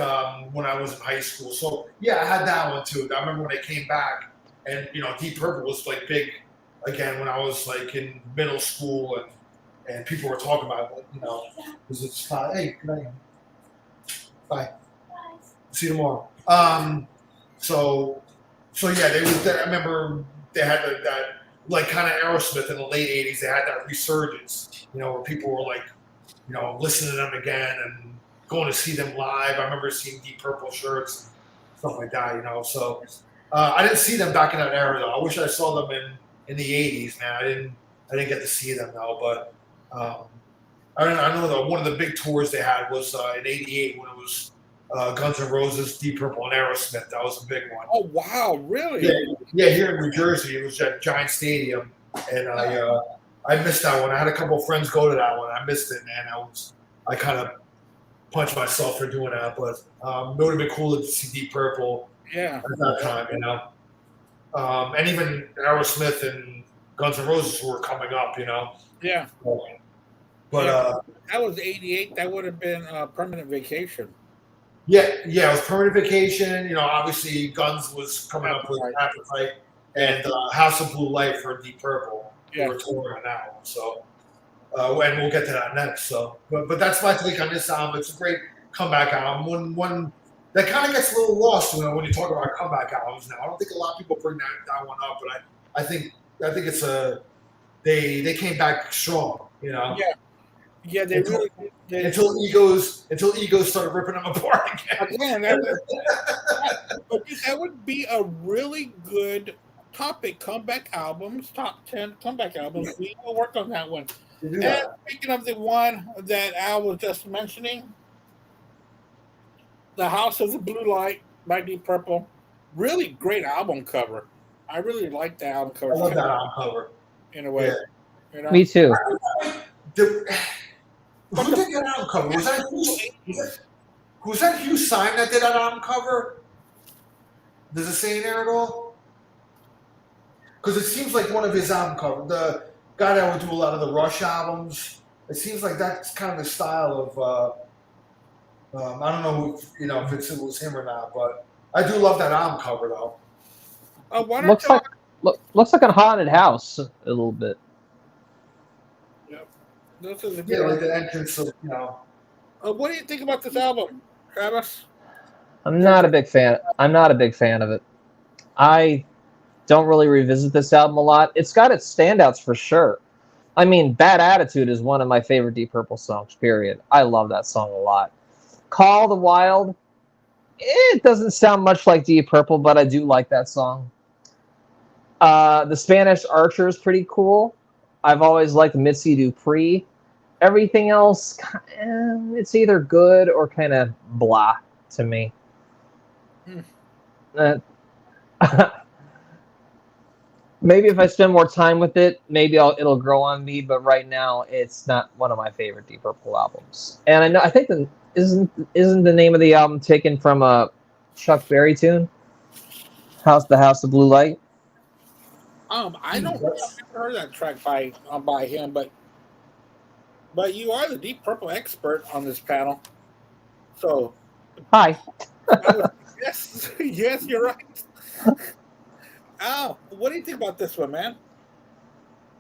when I was in high school. So yeah, I had that one too. I remember when they came back, and Deep Purple was like big again when I was like in middle school, and people were talking about it. Because it's hey, good night. Bye. See you tomorrow. So yeah, I remember they had that like kind of Aerosmith in the late '80s. They had that resurgence, where people were like, listening to them again and going to see them live. I remember seeing Deep Purple shirts and stuff like that. So I didn't see them back in that era though. I wish I saw them in the '80s, man. I didn't get to see them though, but I know that one of the big tours they had was in '88 when it was Guns N' Roses, Deep Purple, and Aerosmith. That was a big one. Oh wow, really? Yeah, here in New Jersey, it was at Giant Stadium, and I missed that one. I had a couple of friends go to that one. I missed it, man. I kind of punched myself for doing that, but it would have been cool to see Deep Purple. Yeah. At that time, and even Aerosmith and Guns N' Roses were coming up, you know. Yeah. But that was '88. That would have been Permanent Vacation. yeah, it was Permanent Vacation. You know, obviously Guns was coming up with Appetite and House of Blue Light for Deep Purple. Yeah. We were touring on that one, so and we'll get to that next. So, but that's my take on this album. It's a great comeback album. One that kind of gets a little lost when you talk about comeback albums now. I don't think a lot of people bring that one up, but I think it's they came back strong, you know. Yeah, they really did. Until egos started ripping them apart again. But that would be a really good topic. Comeback albums, top 10 comeback albums. We will work on that one. And speaking of the one that Al was just mentioning, The House of the Blue Light by Deep Purple. Really great album cover. I really like the album cover. I love that album cover. In a way. Yeah. You know? Me too. Who did that album cover? Was that Hugh Syme that did that album cover? Does it say in there at all? Because it seems like one of his album covers. The guy that would do a lot of the Rush albums. It seems like that's kind of the style of. I don't know if it was him or not, but I do love that album cover though. Looks like a haunted house a little bit. This is like the entrance of, you know. What do you think about this album, Travis? I'm not a big fan of it. I don't really revisit this album a lot. It's got its standouts for sure. I mean, Bad Attitude is one of my favorite Deep Purple songs, period. I love that song a lot. Call the Wild, it doesn't sound much like Deep Purple, but I do like that song. The Spanish Archer is pretty cool. I've always liked Mitzi Dupree. Everything else, it's either good or kind of blah to me. Maybe if I spend more time with it, maybe it'll grow on me. But right now, it's not one of my favorite Deep Purple albums. And I think isn't the name of the album taken from a Chuck Berry tune? The House of Blue Light. I've never heard that track by him, but you are the Deep Purple expert on this panel. So, hi. Yes, you're right. Al, what do you think about this one, man?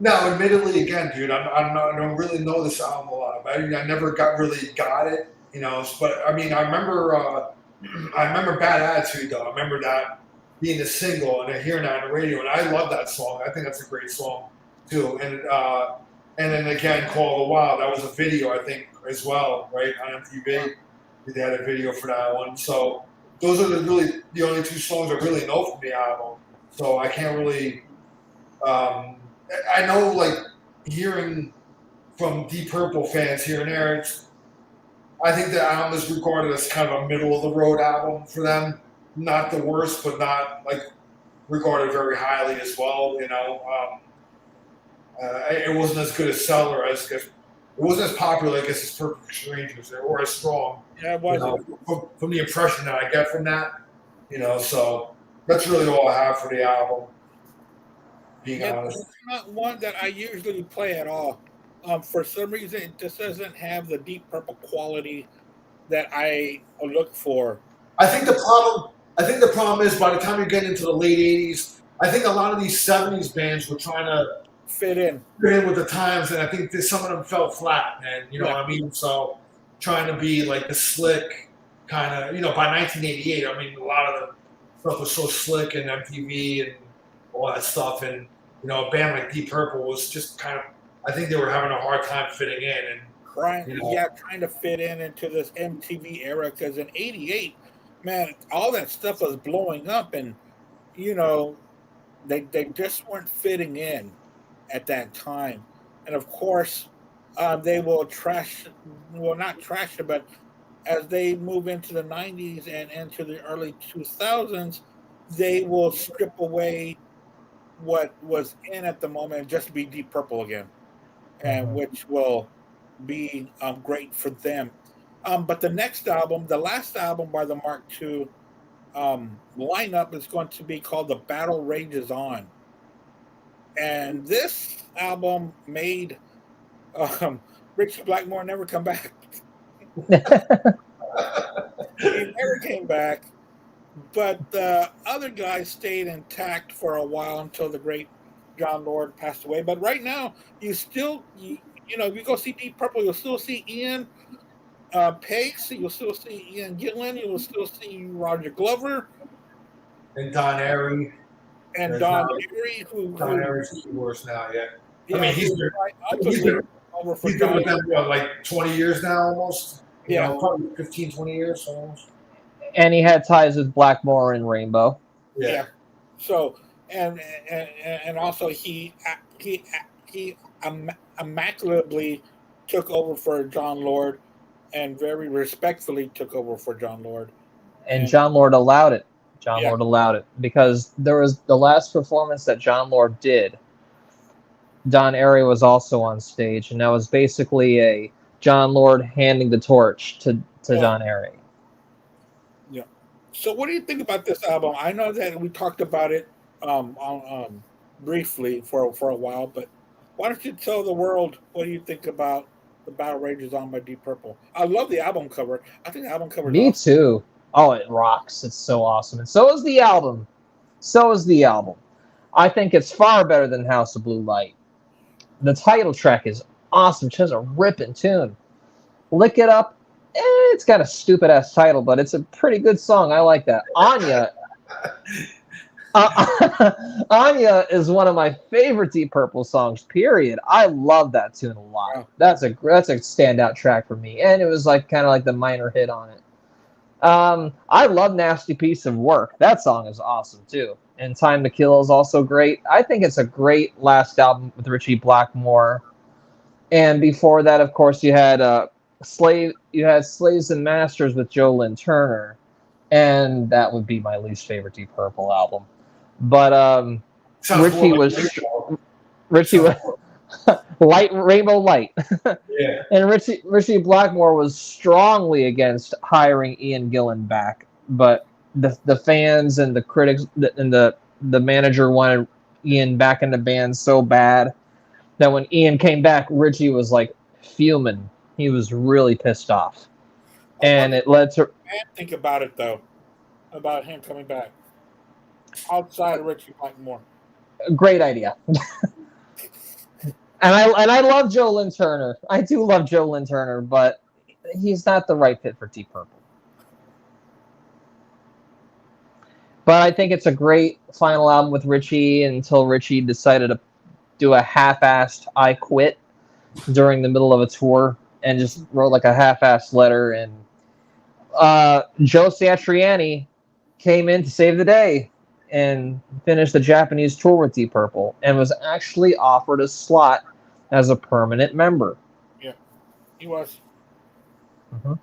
No, admittedly, again, dude, I don't really know this album a lot. I mean, I never got it, you know. But I mean, I remember Bad Attitude though. I remember that being a single and hearing that on the radio, and I love that song. I think that's a great song too. And then again, Call the Wild. That was a video, I think, as well, right, on MTV. They had a video for that one. So those are the only two songs I really know from the album. So I can't really. I know, like, hearing from Deep Purple fans here and there, I think the album is regarded as kind of a middle of the road album for them. Not the worst, but not like regarded very highly as well. You know, it wasn't as good as Cellar as it wasn't as popular, I guess, as Perfect Strangers or as strong. Yeah, it wasn't. You know, from the impression that I get from that, you know. So that's really all I have for the album. Being honest, it's not one that I usually play at all. For some reason, it just doesn't have the Deep Purple quality that I look for. I think the problem is by the time you get into the late '80s, I think a lot of these '70s bands were trying to fit in with the times, and I think some of them fell flat. And you know what I mean. So trying to be like the slick kind of, you know, by 1988, I mean, a lot of the stuff was so slick and MTV and all that stuff, and you know, a band like Deep Purple was just kind of, I think they were having a hard time fitting in and trying to fit into this MTV era, because in '88, man, all that stuff was blowing up, and you know, they just weren't fitting in at that time. And of course, they will not trash it, but as they move into the '90s and into the early 2000s, they will strip away what was in at the moment and just be Deep Purple again, and which will be great for them. But the next album, the last album by the Mark II lineup, is going to be called The Battle Rages On. And this album made Richie Blackmore never come back. He never came back. But the other guys stayed intact for a while until the great John Lord passed away. But right now, if you go see Deep Purple, you'll still see Ian Pace, you'll still see Ian Gillan, you'll still see Roger Glover, And Don Airy. and There's Don now- Airy, Don Airy's worse now, yeah. yeah, I mean, he's been over for He's been John. with them what, like 20 years now, almost. You Yeah. know, probably 15, 20 years almost. And he had ties with Blackmore and Rainbow. Yeah. So and also he immaculately took over for John Lord, and very respectfully took over for John Lord. And John Lord allowed it. John Yeah. Lord allowed it because there was the last performance that John Lord did. Don Airy was also on stage, and that was basically a John Lord handing the torch to Yeah. Don Airy. So what do you think about this album? I know that we talked about it briefly for a while, but why don't you tell the world what do you think about the Battle Rages On by Deep Purple? I love the album cover. I think the album cover is Me awesome. too. Oh, it rocks. It's so awesome. And so is the album. So is the album. I think it's far better than House of Blue Light. The title track is awesome. It has a ripping tune. Lick It Up. It's got a stupid ass title, but it's a pretty good song. I like that. Anya. Anya is one of my favorite Deep Purple songs. Period. I love that tune a lot. Wow. That's a standout track for me, and it was like kind of like the minor hit on it. I love Nasty Piece of Work. That song is awesome too. And Time to Kill is also great. I think it's a great last album with Richie Blackmore. And before that, of course, you had Slaves and Masters with Joe Lynn Turner. And that would be my least favorite Deep Purple album. But Sounds Richie more was like Richie was Rainbow Light. Yeah. And Richie Blackmore was strongly against hiring Ian Gillan back, but the fans and the critics and the manager wanted Ian back in the band so bad that when Ian came back, Richie was like fuming. He was really pissed off, and it led to. Think about it though, about him coming back outside of Richie Blackmore. A great idea. And I love Joe Lynn Turner. I do love Joe Lynn Turner, but he's not the right fit for Deep Purple. But I think it's a great final album with Richie until Richie decided to do a half-assed I Quit during the middle of a tour and just wrote like a half-assed letter. And Joe Satriani came in to save the day and finished the Japanese tour with Deep Purple and was actually offered a slot as a permanent member. Yeah, he was. Mhm.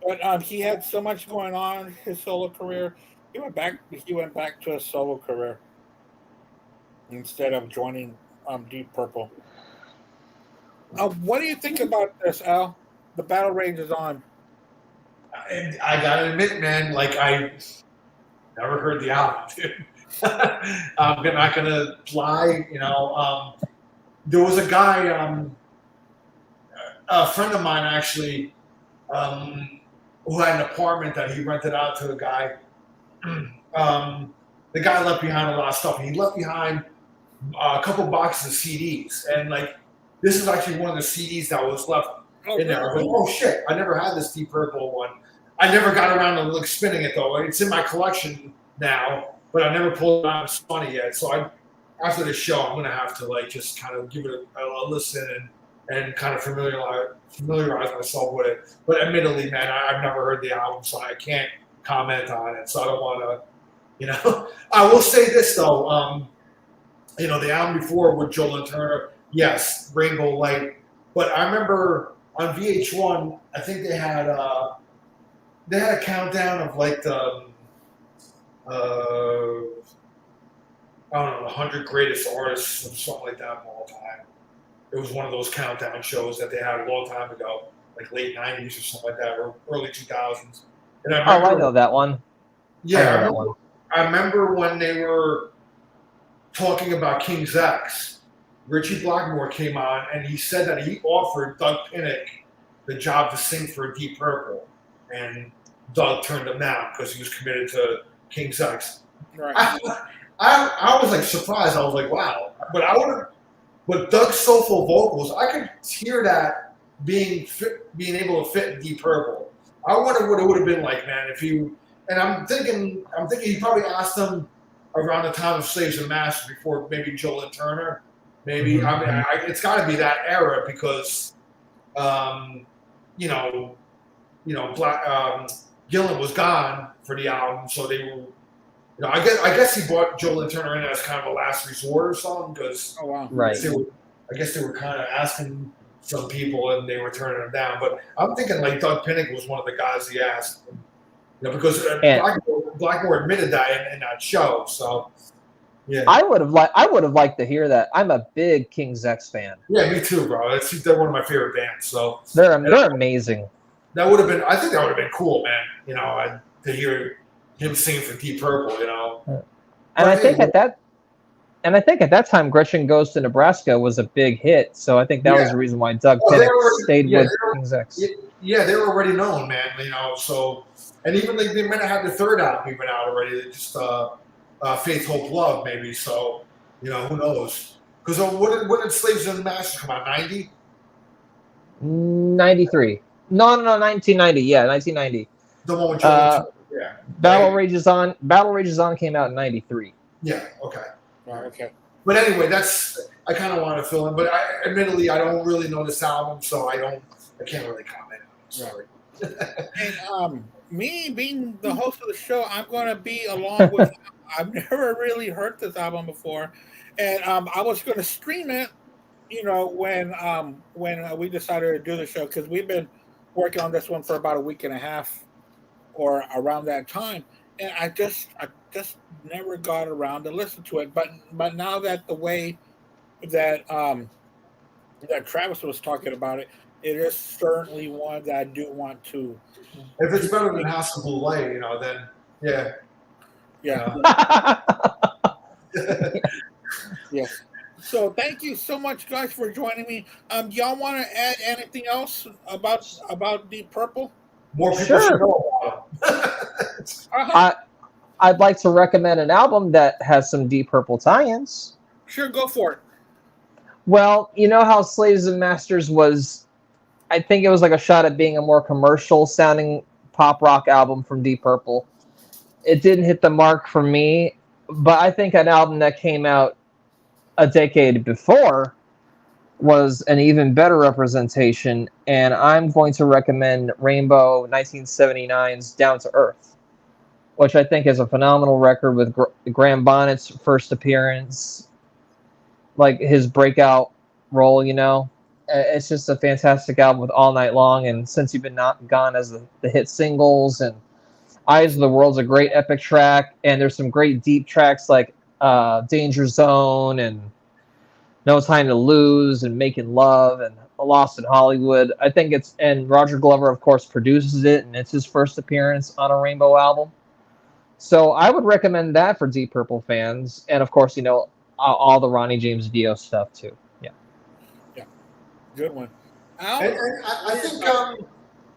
But he had so much going on his solo career. He went back to a solo career instead of joining Deep Purple. What do you think about this, Al? The Battle Rages On. And I gotta admit, man, like I never heard the album, dude. I'm not gonna lie, you know. There was a guy, a friend of mine actually, who had an apartment that he rented out to a guy. The guy left behind a lot of stuff. He left behind a couple boxes of CDs, and like this is actually one of the CDs that was left in there. I was like, oh shit, I never had this Deep Purple one. I never got around to like spinning it though. It's in my collection now, but I never pulled it out and spun it yet. So after the show, I'm gonna have to like just kind of give it a listen and kind of familiarize myself with it. But admittedly, man, I've never heard the album, so I can't comment on it. So I don't want to, you know. I will say this though, you know, the album before with Joe Lynn Turner, yes, Rainbow Light. But I remember on VH1, I think they had a countdown of like the I don't know, the 100 greatest artists or something like that of all time. It was one of those countdown shows that they had a long time ago, like late 90s or something like that, or early 2000s. And I know that one. Yeah, I know that one. I remember when they were talking about King's X, Richie Blackmore came on and he said that he offered Doug Pinnick the job to sing for Deep Purple, and Doug turned him down because he was committed to King's X. Right. I was like surprised. I was like, wow. But Doug's soulful vocals, I could hear that being able to fit in Deep Purple. I wonder what it would have been like, man, if you. And I'm thinking he probably asked them around the time of Slaves and Masters before maybe Joe Lynn Turner. Maybe it's got to be that era because, Gillan was gone for the album, so they were. I guess he brought Joe Lynn Turner in as kind of a last resort or something because right. I guess they were kind of asking some people and they were turning them down. But I'm thinking like Doug Pinnick was one of the guys he asked, because Blackmore admitted that in that show. So yeah, I would have liked to hear that. I'm a big King's X fan. Yeah, me too, bro. They're one of my favorite bands. So they're amazing. That would have been. I think that would have been cool, man. To hear him singing for Deep Purple, And I think at that time, Gretchen Goes to Nebraska was a big hit. So I think that was the reason why Doug Pinnick stayed with King's X. Yeah, they were already known, man. So and even they might have had the third album even out already. Just Faith, Hope, Love, maybe. So who knows? Because when did Slaves and Masters come out? 90? 93. No, 1990. Yeah, 1990. The one with Joe. Yeah. Battle Rages On came out in 93. Yeah, okay. Right, okay. But anyway, I kind of want to fill in, but admittedly I don't really know this album, so I can't really comment on it. Sorry. And me being the host of the show, I'm going to be along with. I've never really heard this album before, and I was going to stream it, when we decided to do the show, because we've been working on this one for about a week and a half, or around that time, and I just never got around to listen to it. But now that the way that that Travis was talking about it, it is certainly one that I do want to. If it's better than House of Blue Light, then yeah. Yeah. Yes. So thank you so much, guys, for joining me. Y'all want to add anything else about Deep Purple? More people should know about it. I'd like to recommend an album that has some Deep Purple tie-ins. Sure, go for it. Well, you know how Slaves and Masters was, I think it was like a shot at being a more commercial sounding pop rock album from Deep Purple. It didn't hit the mark for me, but I think an album that came out a decade before was an even better representation, and I'm going to recommend Rainbow 1979's Down to Earth, which I think is a phenomenal record with Graham Bonnet's first appearance, like his breakout role, It's just a fantastic album with All Night Long and Since You've Been Not Gone as the hit singles, and Eyes of the World's a great epic track, and there's some great deep tracks like Danger Zone and No Time to Lose and Making Love and Lost in Hollywood. I think and Roger Glover, of course, produces it, and it's his first appearance on a Rainbow album. So I would recommend that for Deep Purple fans, and of course, all the Ronnie James Dio stuff too. Yeah. Good one. And I think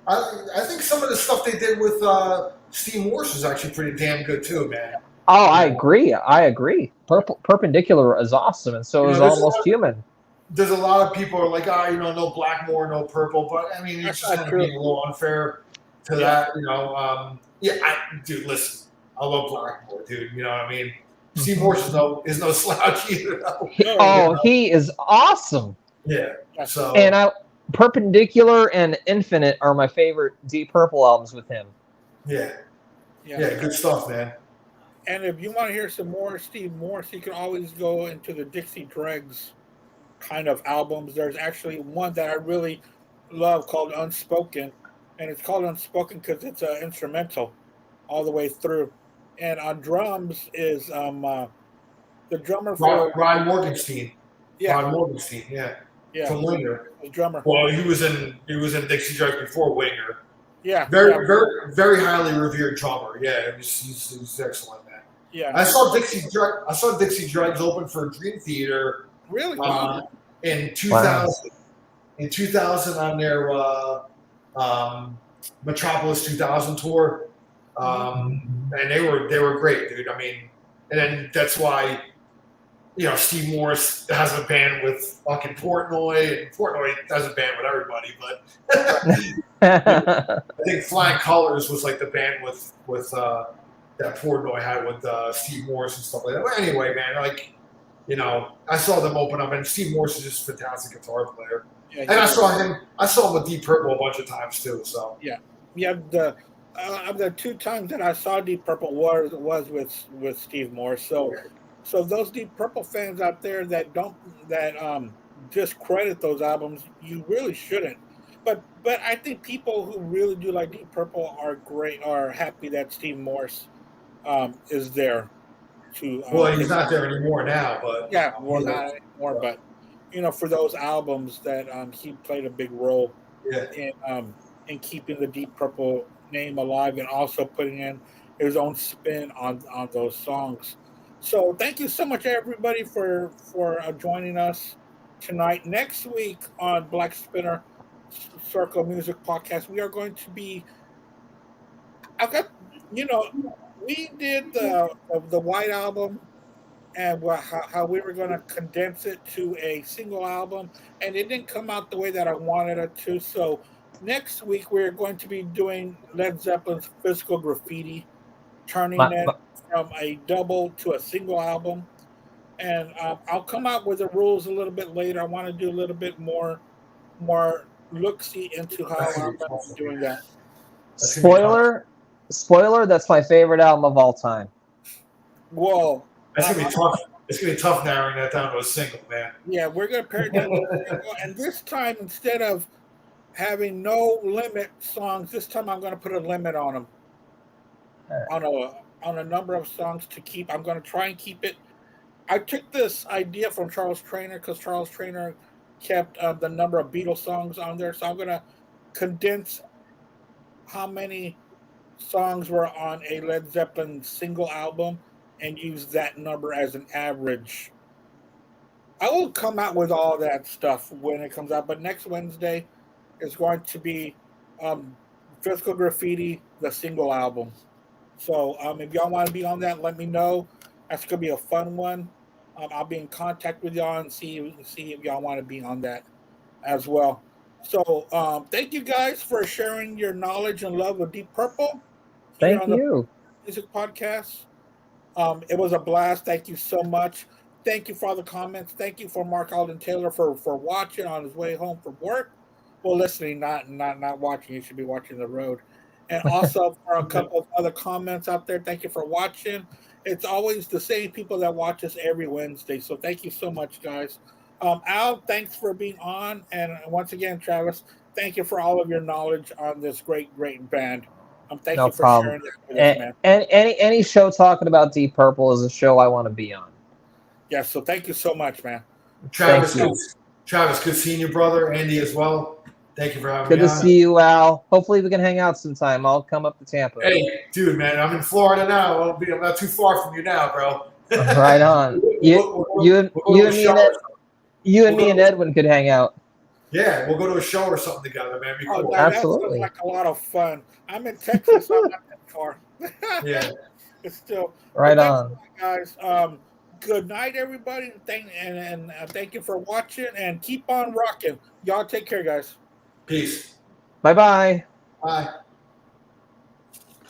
I think some of the stuff they did with Steve Morse is actually pretty damn good too, man. Oh, I agree. Perpendicular is awesome, and so is Almost Human. There's a lot of people are like, no Blackmore, no Purple, but I mean, it's just kind of being a little unfair to that, dude, listen, I love Blackmore, dude. You know what I mean? Steve Morse is no slouch either. He is awesome. Yeah. So and Perpendicular and Infinite are my favorite Deep Purple albums with him. Yeah, good stuff, man. And if you want to hear some more Steve Morse, you can always go into the Dixie Dregs kind of albums. There's actually one that I really love called Unspoken, and it's called Unspoken because it's an instrumental all the way through. And on drums is the drummer for Ryan Morgenstein. Yeah, Ryan Morgenstein. Yeah. From Winger. The drummer. Well, he was in Dixie Dregs before Winger. Yeah. Very highly revered drummer. Yeah, he's excellent, man. Yeah. I saw Dixie Dregs open for Dream Theater Really? in 2000. In 2000 on their Metropolis 2000 tour, and they were great, dude. I mean, and then that's why Steve Morse has a band with fucking Portnoy, and Portnoy has a band with everybody, but I think Flying Colors was like the band with that Portnoy had with Steve Morse and stuff like that. But anyway, man, like I saw them open up, and Steve Morse is just a fantastic guitar player. Yeah, and I saw him with Deep Purple a bunch of times too. So yeah. The 2 times that I saw Deep Purple was with Steve Morse. So those Deep Purple fans out there that discredit those albums, you really shouldn't. But I think people who really do like Deep Purple are happy that Steve Morse is there. Well, he's not there anymore now, but not anymore. But for those albums that he played a big role in keeping the Deep Purple name alive, and also putting in his own spin on those songs. So thank you so much, everybody, for joining us tonight. Next week on Black Spinner Circle Music Podcast, we are going to be. We did the White Album, and how we were going to condense it to a single album, and it didn't come out the way that I wanted it to. So next week we're going to be doing Led Zeppelin's Physical Graffiti, turning it from a double to a single album. And I'll come out with the rules a little bit later. I want to do a little bit more look-see into how I'm going to be doing that. Spoiler, that's my favorite album of all time. Whoa. That's going to be tough. It's going to be tough narrowing that down to a single, man. Yeah, we're going to pare it down to a single. And this time, instead of having no limit songs, this time I'm going to put a limit on them. On a number of songs to keep. I'm going to try and keep it. I took this idea from Charles Trainer, because Charles Trainer kept the number of Beatles songs on there. So I'm going to condense how many songs were on a Led Zeppelin single album and use that number as an average. I will come out with all that stuff when it comes out, but next Wednesday is going to be Physical Graffiti, the single album. So if y'all want to be on that, let me know. That's going to be a fun one. I'll be in contact with y'all and see if y'all want to be on that as well. So thank you guys for sharing your knowledge and love of Deep Purple. Thank you. Music podcast. It was a blast. Thank you so much. Thank you for all the comments. Thank you for Mark Alden Taylor for watching on his way home from work. Well, listening, not watching. You should be watching the road. And also for a couple of other comments out there, thank you for watching. It's always the same people that watch us every Wednesday. So thank you so much, guys. Al, thanks for being on. And once again, Travis, thank you for all of your knowledge on this great band. Thank you for sharing that with us, man. And any show talking about Deep Purple is a show I want to be on. Yeah, so thank you so much, man. Travis, good seeing you, brother. Andy as well. Thank you for having me on. Good to see you, Al. Hopefully we can hang out sometime. I'll come up to Tampa. Hey, dude, man, I'm in Florida now. I'm not too far from you now, bro. Right on. You and me and Edwin could hang out. Yeah, we'll go to a show or something together, man. Be cool. Absolutely. That sounds like a lot of fun. I'm in Texas, so I'm not that far. Yeah. It's still right on, guys. Good night, everybody. Thank you for watching, and keep on rocking. Y'all take care, guys. Peace. Bye-bye. Bye.